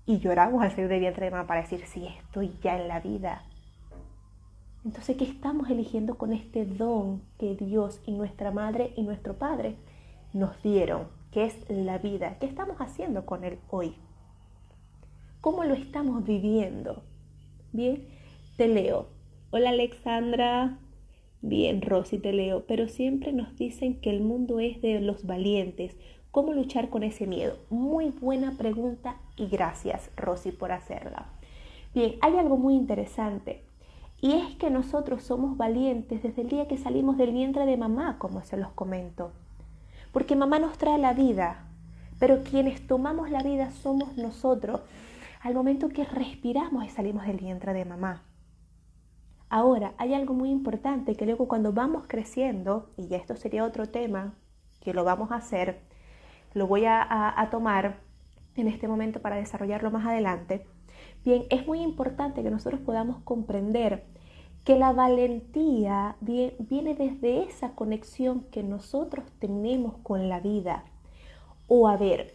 y lloramos al salir del vientre de mamá para decir, sí, estoy ya en la vida. Entonces, ¿qué estamos eligiendo con este don que Dios y nuestra madre y nuestro padre nos dieron, que es la vida? ¿Qué estamos haciendo con él hoy? ¿Cómo lo estamos viviendo? Bien, te leo. Hola Alexandra. Bien, Rosy, te leo. Pero siempre nos dicen que el mundo es de los valientes. ¿Cómo luchar con ese miedo? Muy buena pregunta y gracias, Rosy, por hacerla. Bien, hay algo muy interesante. Y es que nosotros somos valientes desde el día que salimos del vientre de mamá, como se los comento. Porque mamá nos trae la vida, pero quienes tomamos la vida somos nosotros al momento que respiramos y salimos del vientre de mamá. Ahora, hay algo muy importante que luego cuando vamos creciendo, y ya esto sería otro tema que lo vamos a hacer, lo voy a tomar en este momento para desarrollarlo más adelante. Bien, es muy importante que nosotros podamos comprender que la valentía viene desde esa conexión que nosotros tenemos con la vida. O a ver,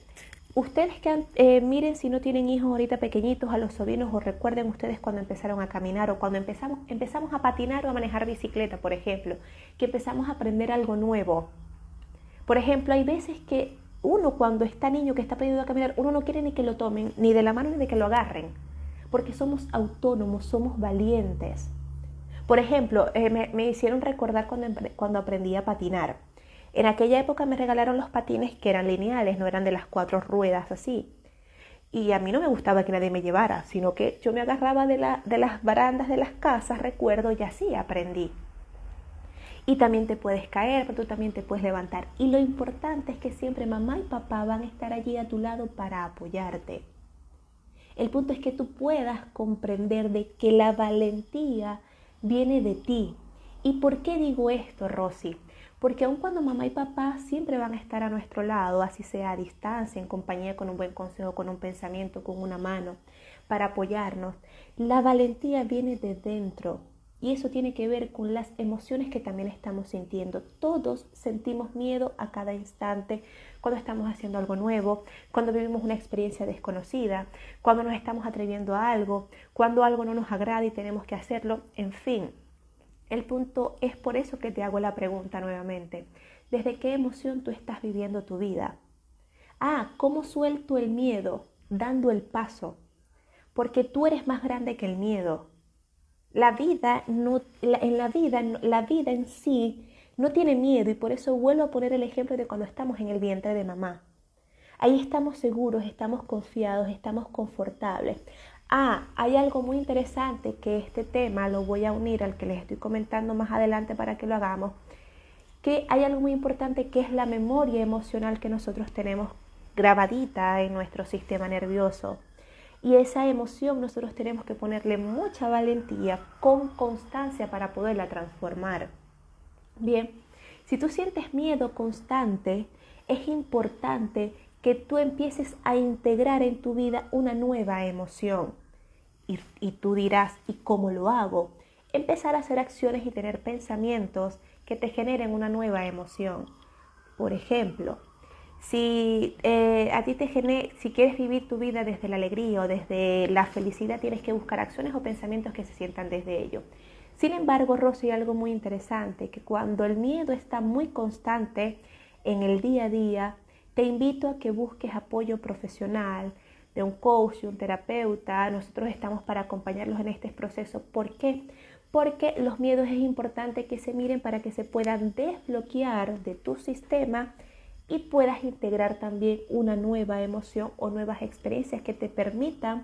ustedes que miren si no tienen hijos ahorita pequeñitos, a los sobrinos, o recuerden ustedes cuando empezaron a caminar o cuando empezamos a patinar o a manejar bicicleta, por ejemplo, que empezamos a aprender algo nuevo. Por ejemplo, hay veces que uno cuando está niño que está aprendiendo a caminar, uno no quiere ni que lo tomen, ni de la mano ni de que lo agarren, porque somos autónomos, somos valientes. Por ejemplo, me hicieron recordar cuando aprendí a patinar. En aquella época me regalaron los patines que eran lineales, no eran de las 4 ruedas así. Y a mí no me gustaba que nadie me llevara, sino que yo me agarraba de las barandas de las casas, recuerdo, y así aprendí. Y también te puedes caer, pero tú también te puedes levantar. Y lo importante es que siempre mamá y papá van a estar allí a tu lado para apoyarte. El punto es que tú puedas comprender de que la valentía viene de ti. ¿Y por qué digo esto, Rosy? Porque aun cuando mamá y papá siempre van a estar a nuestro lado, así sea a distancia, en compañía, con un buen consejo, con un pensamiento, con una mano, para apoyarnos, la valentía viene de dentro. Y eso tiene que ver con las emociones que también estamos sintiendo. Todos sentimos miedo a cada instante cuando estamos haciendo algo nuevo, cuando vivimos una experiencia desconocida, cuando nos estamos atreviendo a algo, cuando algo no nos agrada y tenemos que hacerlo, en fin. El punto es por eso que te hago la pregunta nuevamente. ¿Desde qué emoción tú estás viviendo tu vida? ¿Cómo suelto el miedo? Dando el paso. Porque tú eres más grande que el miedo. La vida en sí no tiene miedo y por eso vuelvo a poner el ejemplo de cuando estamos en el vientre de mamá. Ahí estamos seguros, estamos confiados, estamos confortables. Hay algo muy interesante que este tema lo voy a unir al que les estoy comentando más adelante para que lo hagamos, que hay algo muy importante que es la memoria emocional que nosotros tenemos grabadita en nuestro sistema nervioso. Y esa emoción nosotros tenemos que ponerle mucha valentía con constancia para poderla transformar. Bien, si tú sientes miedo constante, es importante que tú empieces a integrar en tu vida una nueva emoción. y tú dirás, ¿y cómo lo hago? Empezar a hacer acciones y tener pensamientos que te generen una nueva emoción. Por ejemplo, si si quieres vivir tu vida desde la alegría o desde la felicidad, tienes que buscar acciones o pensamientos que se sientan desde ello. Sin embargo, Rosy, hay algo muy interesante, que cuando el miedo está muy constante en el día a día, te invito a que busques apoyo profesional de un coach, de un terapeuta. Nosotros estamos para acompañarlos en este proceso. ¿Por qué? Porque los miedos es importante que se miren para que se puedan desbloquear de tu sistema y puedas integrar también una nueva emoción o nuevas experiencias que te permitan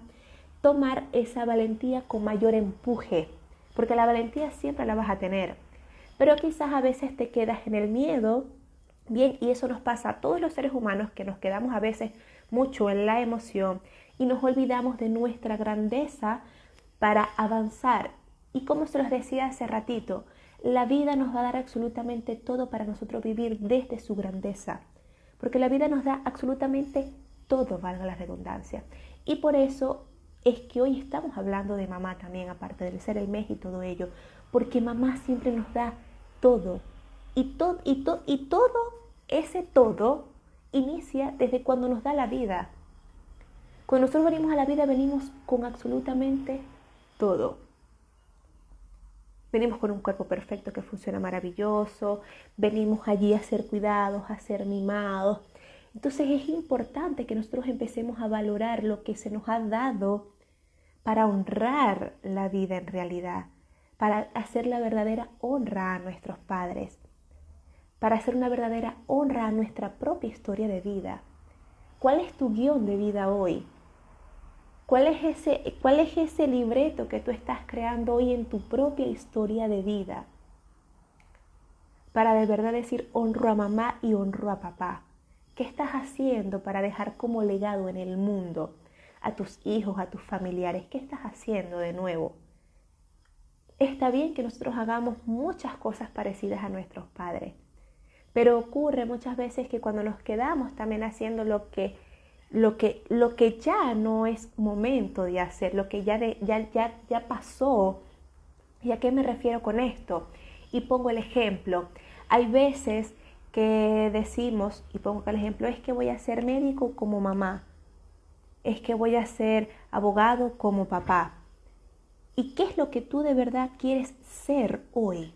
tomar esa valentía con mayor empuje, porque la valentía siempre la vas a tener, pero quizás a veces te quedas en el miedo, bien, y eso nos pasa a todos los seres humanos, que nos quedamos a veces mucho en la emoción y nos olvidamos de nuestra grandeza para avanzar. Y como se los decía hace ratito, la vida nos va a dar absolutamente todo para nosotros vivir desde su grandeza, porque la vida nos da absolutamente todo, valga la redundancia. Y por eso es que hoy estamos hablando de mamá también, aparte del ser el mes y todo ello, porque mamá siempre nos da todo. Y todo ese todo inicia desde cuando nos da la vida. Cuando nosotros venimos a la vida, venimos con absolutamente todo. Venimos con un cuerpo perfecto que funciona maravilloso, venimos allí a ser cuidados, a ser mimados. Entonces es importante que nosotros empecemos a valorar lo que se nos ha dado para honrar la vida en realidad, para hacer la verdadera honra a nuestros padres, para hacer una verdadera honra a nuestra propia historia de vida. ¿Cuál es tu guión de vida hoy? ¿Cuál es ese libreto que tú estás creando hoy en tu propia historia de vida? Para de verdad decir, honro a mamá y honro a papá. ¿Qué estás haciendo para dejar como legado en el mundo a tus hijos, a tus familiares? ¿Qué estás haciendo de nuevo? Está bien que nosotros hagamos muchas cosas parecidas a nuestros padres, pero ocurre muchas veces que cuando nos quedamos también haciendo lo que ya no es momento de hacer, lo que ya pasó. ¿Y a qué me refiero con esto? Y pongo el ejemplo. Hay veces que decimos, y pongo el ejemplo, es que voy a ser médico como mamá, es que voy a ser abogado como papá. ¿Y qué es lo que tú de verdad quieres ser hoy?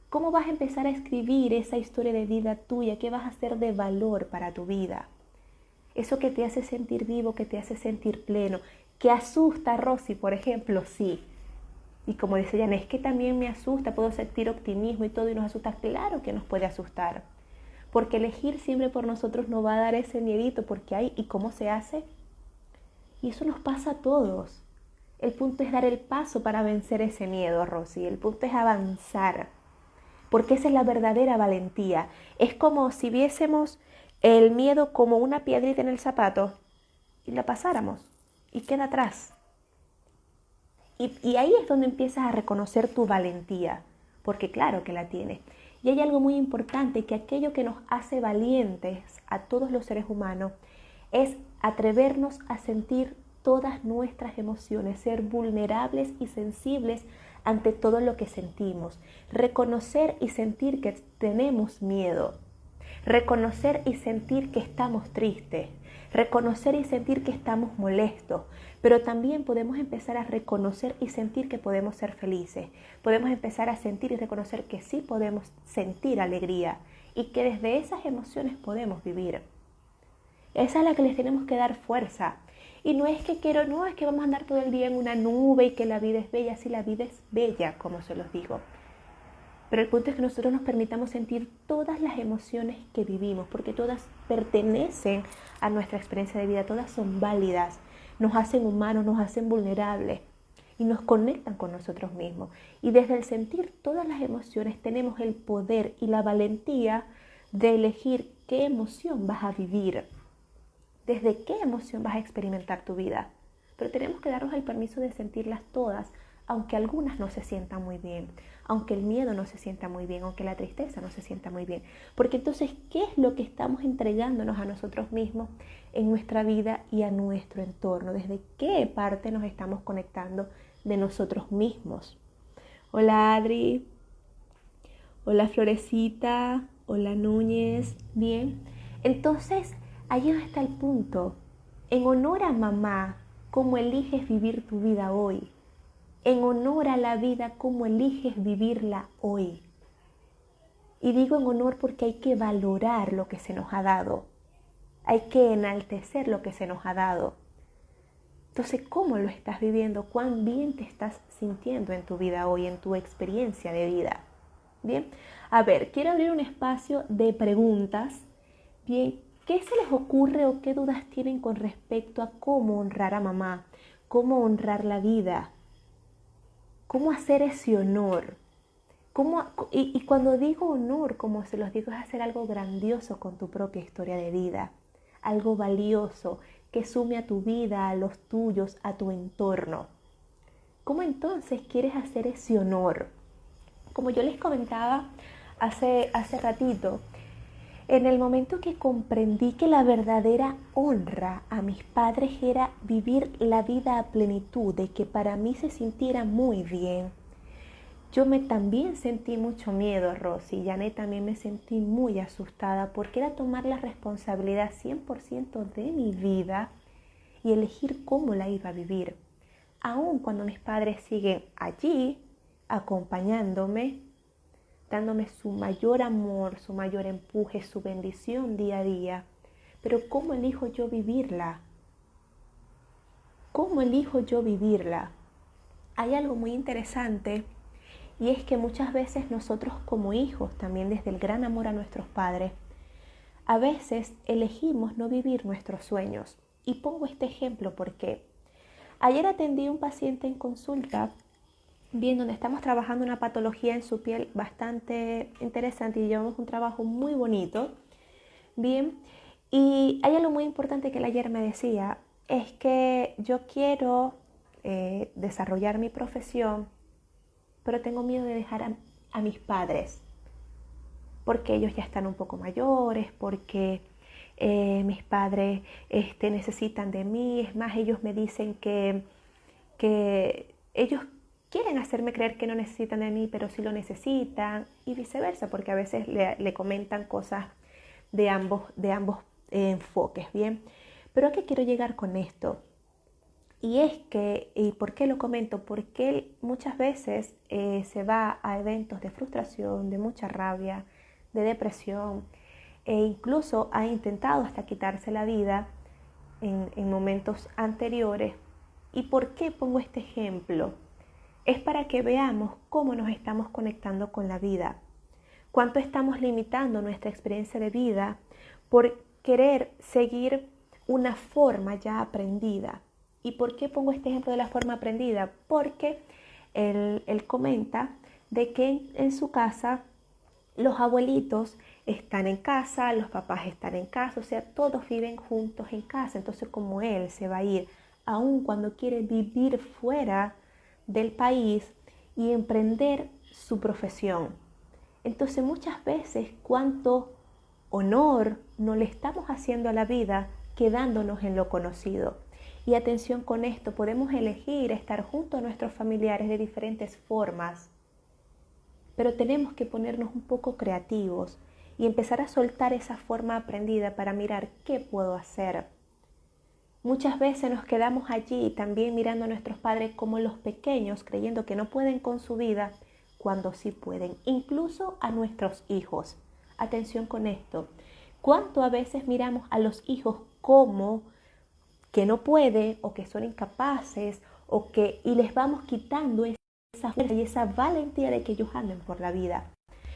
¿Cómo vas a empezar a escribir esa historia de vida tuya? ¿Qué vas a hacer de valor para tu vida? Eso que te hace sentir vivo, que te hace sentir pleno, que asusta a Rosy, por ejemplo, sí. Y como dice Jan, es que también me asusta, puedo sentir optimismo y todo, y nos asusta. Claro que nos puede asustar, porque elegir siempre por nosotros nos va a dar ese miedito, porque hay, ¿y cómo se hace? Y eso nos pasa a todos. El punto es dar el paso para vencer ese miedo, Rosy. El punto es avanzar, porque esa es la verdadera valentía. Es como si viésemos el miedo como una piedrita en el zapato y la pasáramos y queda atrás. Y ahí es donde empiezas a reconocer tu valentía, porque claro que la tienes. Y hay algo muy importante, que aquello que nos hace valientes a todos los seres humanos es atrevernos a sentir todas nuestras emociones, ser vulnerables y sensibles ante todo lo que sentimos, reconocer y sentir que tenemos miedo, reconocer y sentir que estamos tristes, reconocer y sentir que estamos molestos, pero también podemos empezar a reconocer y sentir que podemos ser felices, podemos empezar a sentir y reconocer que sí podemos sentir alegría y que desde esas emociones podemos vivir. Esa es la que les tenemos que dar fuerza. Y no es que es que vamos a andar todo el día en una nube y que la vida es bella. Sí, la vida es bella, como se los digo. Pero el punto es que nosotros nos permitamos sentir todas las emociones que vivimos, porque todas pertenecen a nuestra experiencia de vida, todas son válidas, nos hacen humanos, nos hacen vulnerables y nos conectan con nosotros mismos. Y desde el sentir todas las emociones tenemos el poder y la valentía de elegir qué emoción vas a vivir, desde qué emoción vas a experimentar tu vida. Pero tenemos que darnos el permiso de sentirlas todas, aunque algunas no se sientan muy bien, aunque el miedo no se sienta muy bien, aunque la tristeza no se sienta muy bien. Porque entonces, ¿qué es lo que estamos entregándonos a nosotros mismos en nuestra vida y a nuestro entorno? ¿Desde qué parte nos estamos conectando de nosotros mismos? Hola Adri, hola Florecita, hola Núñez, bien. Entonces, ahí está el punto. En honor a mamá, ¿cómo eliges vivir tu vida hoy? En honor a la vida, ¿cómo eliges vivirla hoy? Y digo en honor porque hay que valorar lo que se nos ha dado. Hay que enaltecer lo que se nos ha dado. Entonces, ¿cómo lo estás viviendo? ¿Cuán bien te estás sintiendo en tu vida hoy, en tu experiencia de vida? Bien, a ver, quiero abrir un espacio de preguntas. Bien, ¿qué se les ocurre o qué dudas tienen con respecto a cómo honrar a mamá? ¿Cómo honrar la vida? ¿Cómo hacer ese honor? Y cuando digo honor, como se los digo, es hacer algo grandioso con tu propia historia de vida, algo valioso que sume a tu vida, a los tuyos, a tu entorno. ¿Cómo entonces quieres hacer ese honor? Como yo les comentaba hace ratito, en el momento que comprendí que la verdadera honra a mis padres era vivir la vida a plenitud, de que para mí se sintiera muy bien, yo también sentí mucho miedo, Rosy, y Janet también me sentí muy asustada porque era tomar la responsabilidad 100% de mi vida y elegir cómo la iba a vivir. Aun cuando mis padres siguen allí, acompañándome, dándome su mayor amor, su mayor empuje, su bendición día a día. Pero ¿cómo elijo yo vivirla? ¿Cómo elijo yo vivirla? Hay algo muy interesante. Y es que muchas veces nosotros como hijos, también desde el gran amor a nuestros padres, a veces elegimos no vivir nuestros sueños. Y pongo este ejemplo porque ayer atendí a un paciente en consulta, bien, donde estamos trabajando una patología en su piel bastante interesante y llevamos un trabajo muy bonito, bien. Y hay algo muy importante que él ayer me decía, es que yo quiero desarrollar mi profesión, pero tengo miedo de dejar a mis padres, porque ellos ya están un poco mayores, porque mis padres necesitan de mí. Es más, ellos me dicen que ellos quieren hacerme creer que no necesitan de mí, pero sí lo necesitan, y viceversa, porque a veces le comentan cosas de ambos enfoques, ¿bien? Pero ¿a qué quiero llegar con esto? Y es que, ¿y por qué lo comento? Porque él muchas veces se va a eventos de frustración, de mucha rabia, de depresión, e incluso ha intentado hasta quitarse la vida en momentos anteriores. ¿Y por qué pongo este ejemplo? Es para que veamos cómo nos estamos conectando con la vida, cuánto estamos limitando nuestra experiencia de vida por querer seguir una forma ya aprendida. ¿Y por qué pongo este ejemplo de la forma aprendida? Porque él comenta de que en su casa los abuelitos están en casa, los papás están en casa, o sea, todos viven juntos en casa. Entonces, como él se va a ir, aun cuando quiere vivir fuera del país y emprender su profesión. Entonces, muchas veces, cuánto honor no le estamos haciendo a la vida quedándonos en lo conocido. Y atención con esto, podemos elegir estar junto a nuestros familiares de diferentes formas, pero tenemos que ponernos un poco creativos y empezar a soltar esa forma aprendida para mirar qué puedo hacer. Muchas veces nos quedamos allí también mirando a nuestros padres como los pequeños, creyendo que no pueden con su vida, cuando sí pueden, incluso a nuestros hijos. Atención con esto. ¿Cuánto a veces miramos a los hijos como que no puede o que son incapaces y les vamos quitando esa fuerza y esa valentía de que ellos anden por la vida?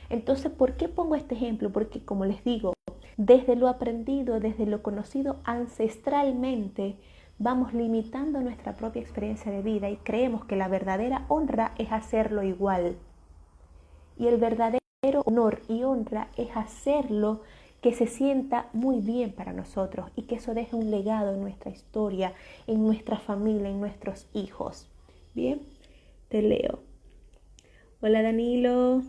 Entonces, ¿por qué pongo este ejemplo? Porque, como les digo, desde lo aprendido, desde lo conocido ancestralmente, vamos limitando nuestra propia experiencia de vida y creemos que la verdadera honra es hacerlo igual. Y el verdadero honor y honra es hacerlo que se sienta muy bien para nosotros y que eso deje un legado en nuestra historia, en nuestra familia, en nuestros hijos. Bien, te leo. Hola Danilo.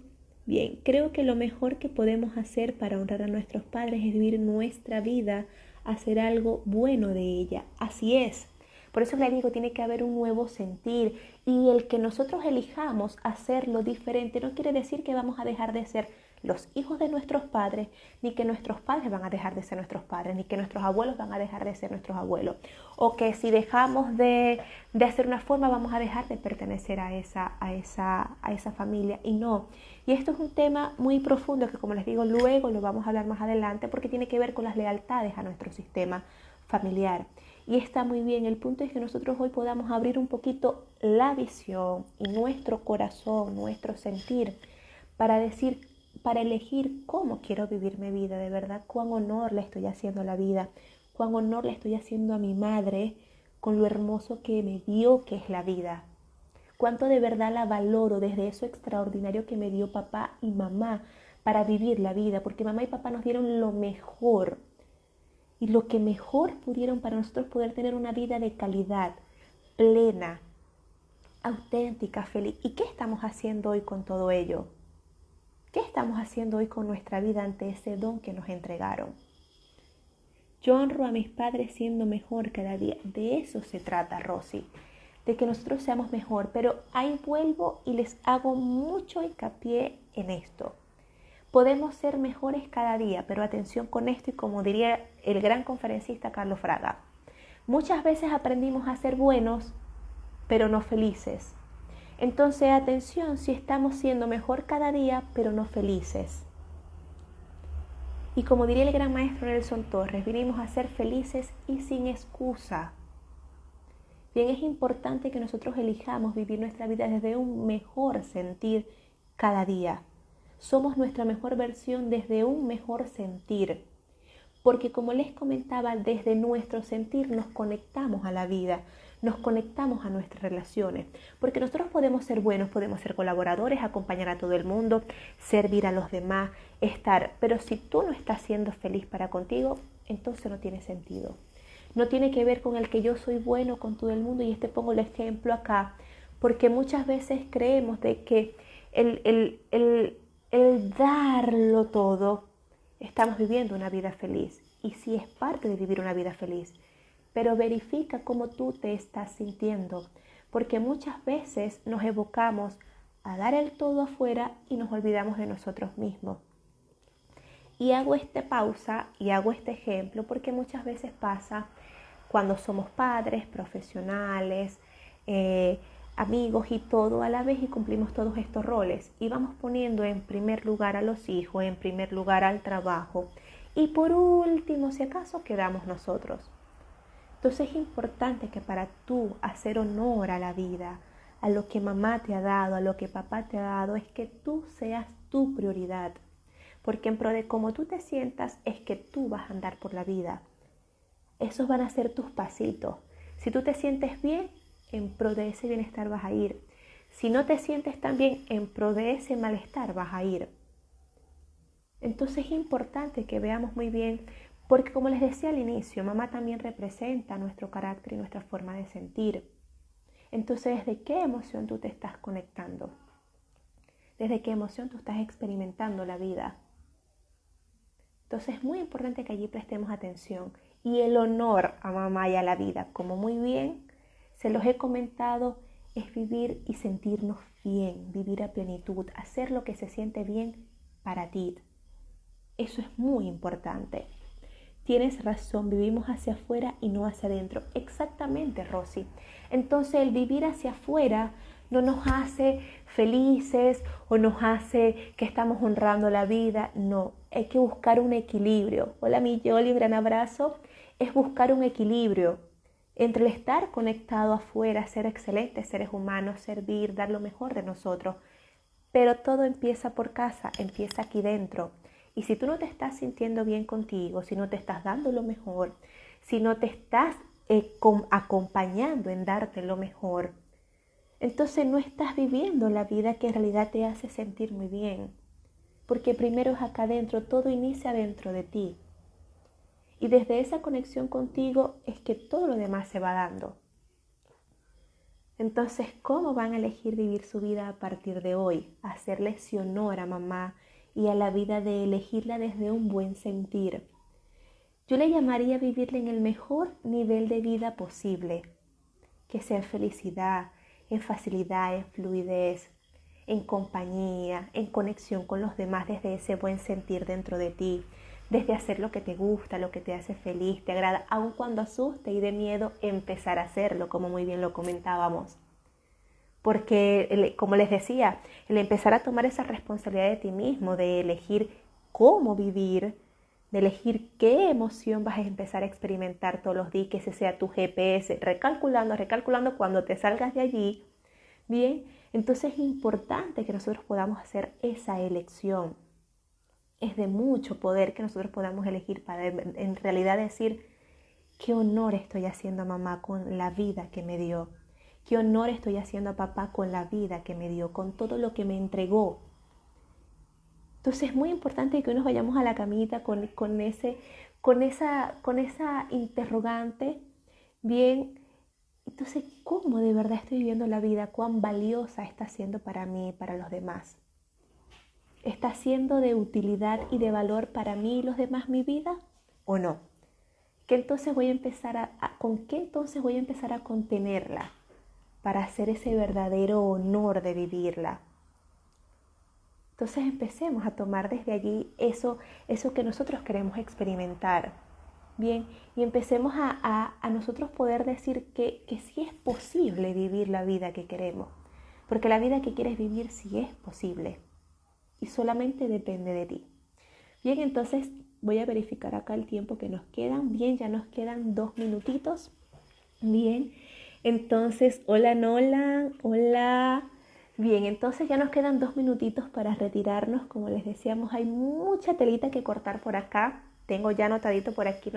Bien, creo que lo mejor que podemos hacer para honrar a nuestros padres es vivir nuestra vida, hacer algo bueno de ella. Así es. Por eso le digo, tiene que haber un nuevo sentir y el que nosotros elijamos hacerlo diferente no quiere decir que vamos a dejar de ser los hijos de nuestros padres, ni que nuestros padres van a dejar de ser nuestros padres, ni que nuestros abuelos van a dejar de ser nuestros abuelos, o que si dejamos de hacer una forma vamos a dejar de pertenecer a esa familia, y no. Y esto es un tema muy profundo que, como les digo, luego lo vamos a hablar más adelante porque tiene que ver con las lealtades a nuestro sistema familiar. Y está muy bien, el punto es que nosotros hoy podamos abrir un poquito la visión y nuestro corazón, nuestro sentir, para decir, para elegir cómo quiero vivir mi vida, de verdad, cuán honor le estoy haciendo a la vida, cuán honor le estoy haciendo a mi madre con lo hermoso que me dio, que es la vida. Cuánto de verdad la valoro desde eso extraordinario que me dio papá y mamá para vivir la vida, porque mamá y papá nos dieron lo mejor y lo que mejor pudieron para nosotros poder tener una vida de calidad, plena, auténtica, feliz. ¿Y qué estamos haciendo hoy con todo ello? ¿Qué estamos haciendo hoy con nuestra vida ante ese don que nos entregaron? Yo honro a mis padres siendo mejor cada día. De eso se trata, Rosy, de que nosotros seamos mejor. Pero ahí vuelvo y les hago mucho hincapié en esto. Podemos ser mejores cada día, pero atención con esto, y como diría el gran conferencista Carlos Fraga, muchas veces aprendimos a ser buenos, pero no felices. Entonces, atención si estamos siendo mejor cada día, pero no felices. Y como diría el gran maestro Nelson Torres, vinimos a ser felices y sin excusa. Bien, es importante que nosotros elijamos vivir nuestra vida desde un mejor sentir cada día. Somos nuestra mejor versión desde un mejor sentir. Porque como les comentaba, desde nuestro sentir nos conectamos a la vida, nos conectamos a nuestras relaciones. Porque nosotros podemos ser buenos, podemos ser colaboradores, acompañar a todo el mundo, servir a los demás, estar. Pero si tú no estás siendo feliz para contigo, entonces no tiene sentido. No tiene que ver con el que yo soy bueno con todo el mundo, y pongo el ejemplo acá, porque muchas veces creemos de que el darlo todo, estamos viviendo una vida feliz. Y sí, es parte de vivir una vida feliz, pero verifica cómo tú te estás sintiendo, porque muchas veces nos evocamos a dar el todo afuera y nos olvidamos de nosotros mismos. Y hago esta pausa y hago este ejemplo porque muchas veces pasa cuando somos padres, profesionales, amigos y todo a la vez, y cumplimos todos estos roles y vamos poniendo en primer lugar a los hijos, en primer lugar al trabajo, y por último, si acaso, quedamos nosotros. Entonces es importante que para tú hacer honor a la vida, a lo que mamá te ha dado, a lo que papá te ha dado, es que tú seas tu prioridad, porque en pro de cómo tú te sientas es que tú vas a andar por la vida. Esos van a ser tus pasitos. Si tú te sientes bien, en pro de ese bienestar vas a ir. Si no te sientes tan bien, en pro de ese malestar vas a ir. Entonces es importante que veamos muy bien, porque como les decía al inicio, mamá también representa nuestro carácter y nuestra forma de sentir. Entonces, ¿desde qué emoción tú te estás conectando? ¿Desde qué emoción tú estás experimentando la vida? Entonces es muy importante que allí prestemos atención. Y el honor a mamá y a la vida, como muy bien se los he comentado, es vivir y sentirnos bien, vivir a plenitud, hacer lo que se siente bien para ti. Eso es muy importante. Tienes razón, vivimos hacia afuera y no hacia adentro. Exactamente, Rosy. Entonces el vivir hacia afuera no nos hace felices o nos hace que estamos honrando la vida. No, hay que buscar un equilibrio. Hola mi Yoli, un gran abrazo. Es buscar un equilibrio entre el estar conectado afuera, ser excelentes seres humanos, servir, dar lo mejor de nosotros. Pero todo empieza por casa, empieza aquí dentro. Y si tú no te estás sintiendo bien contigo, si no te estás dando lo mejor, si no te estás acompañando en darte lo mejor, entonces no estás viviendo la vida que en realidad te hace sentir muy bien. Porque primero es acá adentro, todo inicia dentro de ti. Y desde esa conexión contigo es que todo lo demás se va dando. Entonces, ¿cómo van a elegir vivir su vida a partir de hoy? Hacerle ese honor a mamá y a la vida de elegirla desde un buen sentir. Yo le llamaría vivirla en el mejor nivel de vida posible, que sea en felicidad, en facilidad, en fluidez, en compañía, en conexión con los demás desde ese buen sentir dentro de ti, desde hacer lo que te gusta, lo que te hace feliz, te agrada, aun cuando asuste y dé miedo empezar a hacerlo, como muy bien lo comentábamos. Porque, como les decía, el empezar a tomar esa responsabilidad de ti mismo, de elegir cómo vivir, de elegir qué emoción vas a empezar a experimentar todos los días, que ese sea tu GPS, recalculando cuando te salgas de allí, bien, entonces es importante que nosotros podamos hacer esa elección. Es de mucho poder que nosotros podamos elegir para en realidad decir qué honor estoy haciendo a mamá con la vida que me dio, qué honor estoy haciendo a papá con la vida que me dio, con todo lo que me entregó. Entonces es muy importante que nos vayamos a la camita con esa interrogante, bien, entonces, ¿cómo de verdad estoy viviendo la vida? ¿Cuán valiosa está siendo para mí y para los demás? ¿Está siendo de utilidad y de valor para mí y los demás mi vida o no? ¿Con qué entonces voy a empezar a contenerla para hacer ese verdadero honor de vivirla? Entonces empecemos a tomar desde allí eso que nosotros queremos experimentar. Bien, y empecemos a nosotros poder decir que sí es posible vivir la vida que queremos. Porque la vida que quieres vivir sí es posible. Y solamente depende de ti. Bien, entonces voy a verificar acá el tiempo que nos quedan. Bien, ya nos quedan 2 minutitos. Bien, entonces, hola Nolan, hola. Bien, entonces ya nos quedan 2 minutitos para retirarnos. Como les decíamos, hay mucha telita que cortar por acá. Tengo ya anotadito por aquí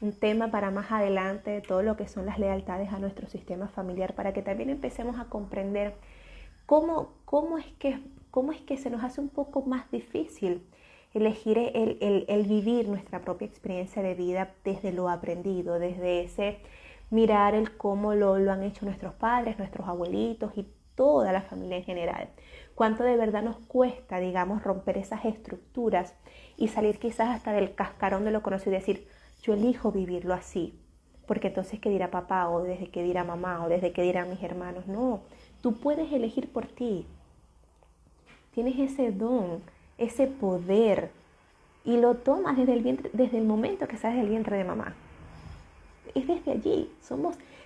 un tema para más adelante de todo lo que son las lealtades a nuestro sistema familiar, para que también empecemos a comprender cómo es que se nos hace un poco más difícil elegir el vivir nuestra propia experiencia de vida desde lo aprendido, desde ese mirar el cómo lo han hecho nuestros padres, nuestros abuelitos y toda la familia en general. Cuánto de verdad nos cuesta, digamos, romper esas estructuras y salir quizás hasta del cascarón de lo conocido y decir, yo elijo vivirlo así, porque entonces qué dirá papá, o desde qué dirá mamá, o desde qué dirán mis hermanos. No, tú puedes elegir por ti. Tienes ese don, ese poder, y lo tomas desde el momento que sales del vientre de mamá. Es desde allí,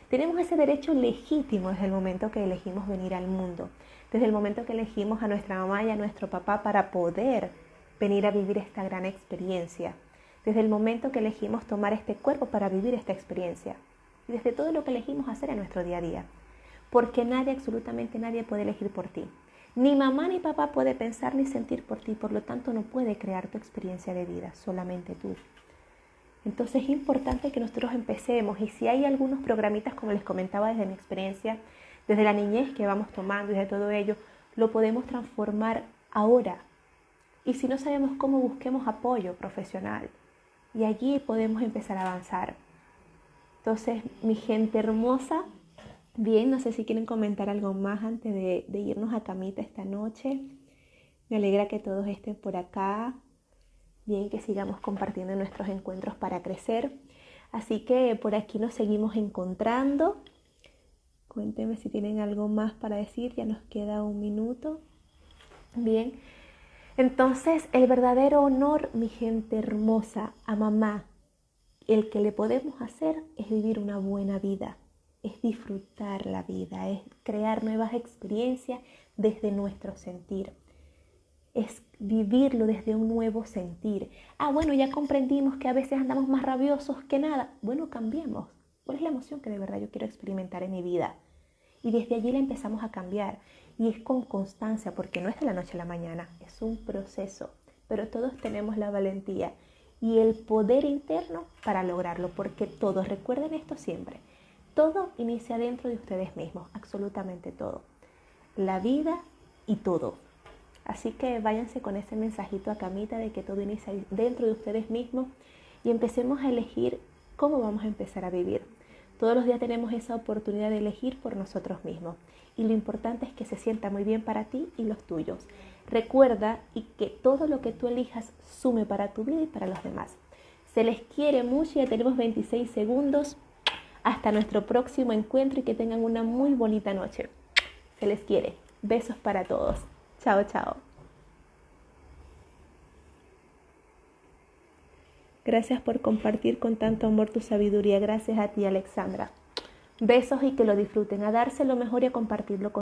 tenemos ese derecho legítimo desde el momento que elegimos venir al mundo, desde el momento que elegimos a nuestra mamá y a nuestro papá para poder venir a vivir esta gran experiencia, desde el momento que elegimos tomar este cuerpo para vivir esta experiencia, y desde todo lo que elegimos hacer en nuestro día a día, porque nadie, absolutamente nadie puede elegir por ti. Ni mamá ni papá puede pensar ni sentir por ti, por lo tanto no puede crear tu experiencia de vida, solamente tú. Entonces es importante que nosotros empecemos, y si hay algunos programitas, como les comentaba desde mi experiencia, desde la niñez que vamos tomando, desde todo ello, lo podemos transformar ahora. Y si no sabemos cómo, busquemos apoyo profesional y allí podemos empezar a avanzar. Entonces, mi gente hermosa, bien, no sé si quieren comentar algo más antes de irnos a camita esta noche. Me alegra que todos estén por acá. Bien, que sigamos compartiendo nuestros encuentros para crecer. Así que por aquí nos seguimos encontrando. Cuéntenme si tienen algo más para decir, ya nos queda 1 minuto. Bien, entonces el verdadero honor, mi gente hermosa, a mamá, el que le podemos hacer es vivir una buena vida, es disfrutar la vida, es crear nuevas experiencias desde nuestro sentir. Es vivirlo desde un nuevo sentir. Bueno, ya comprendimos que a veces andamos más rabiosos que nada. Bueno, cambiemos. ¿Cuál es la emoción que de verdad yo quiero experimentar en mi vida? Y desde allí la empezamos a cambiar. Y es con constancia, porque no es de la noche a la mañana, es un proceso. Pero todos tenemos la valentía y el poder interno para lograrlo, porque todos, recuerden esto siempre, todo inicia dentro de ustedes mismos, absolutamente todo. La vida y todo. Así que váyanse con ese mensajito a camita de que todo inicia dentro de ustedes mismos y empecemos a elegir cómo vamos a empezar a vivir. Todos los días tenemos esa oportunidad de elegir por nosotros mismos. Y lo importante es que se sienta muy bien para ti y los tuyos. Recuerda y que todo lo que tú elijas sume para tu vida y para los demás. Se les quiere mucho, ya tenemos 26 segundos. Hasta nuestro próximo encuentro y que tengan una muy bonita noche. Se les quiere. Besos para todos. Chao, chao. Gracias por compartir con tanto amor tu sabiduría. Gracias a ti, Alexandra. Besos y que lo disfruten. A darse lo mejor y a compartirlo con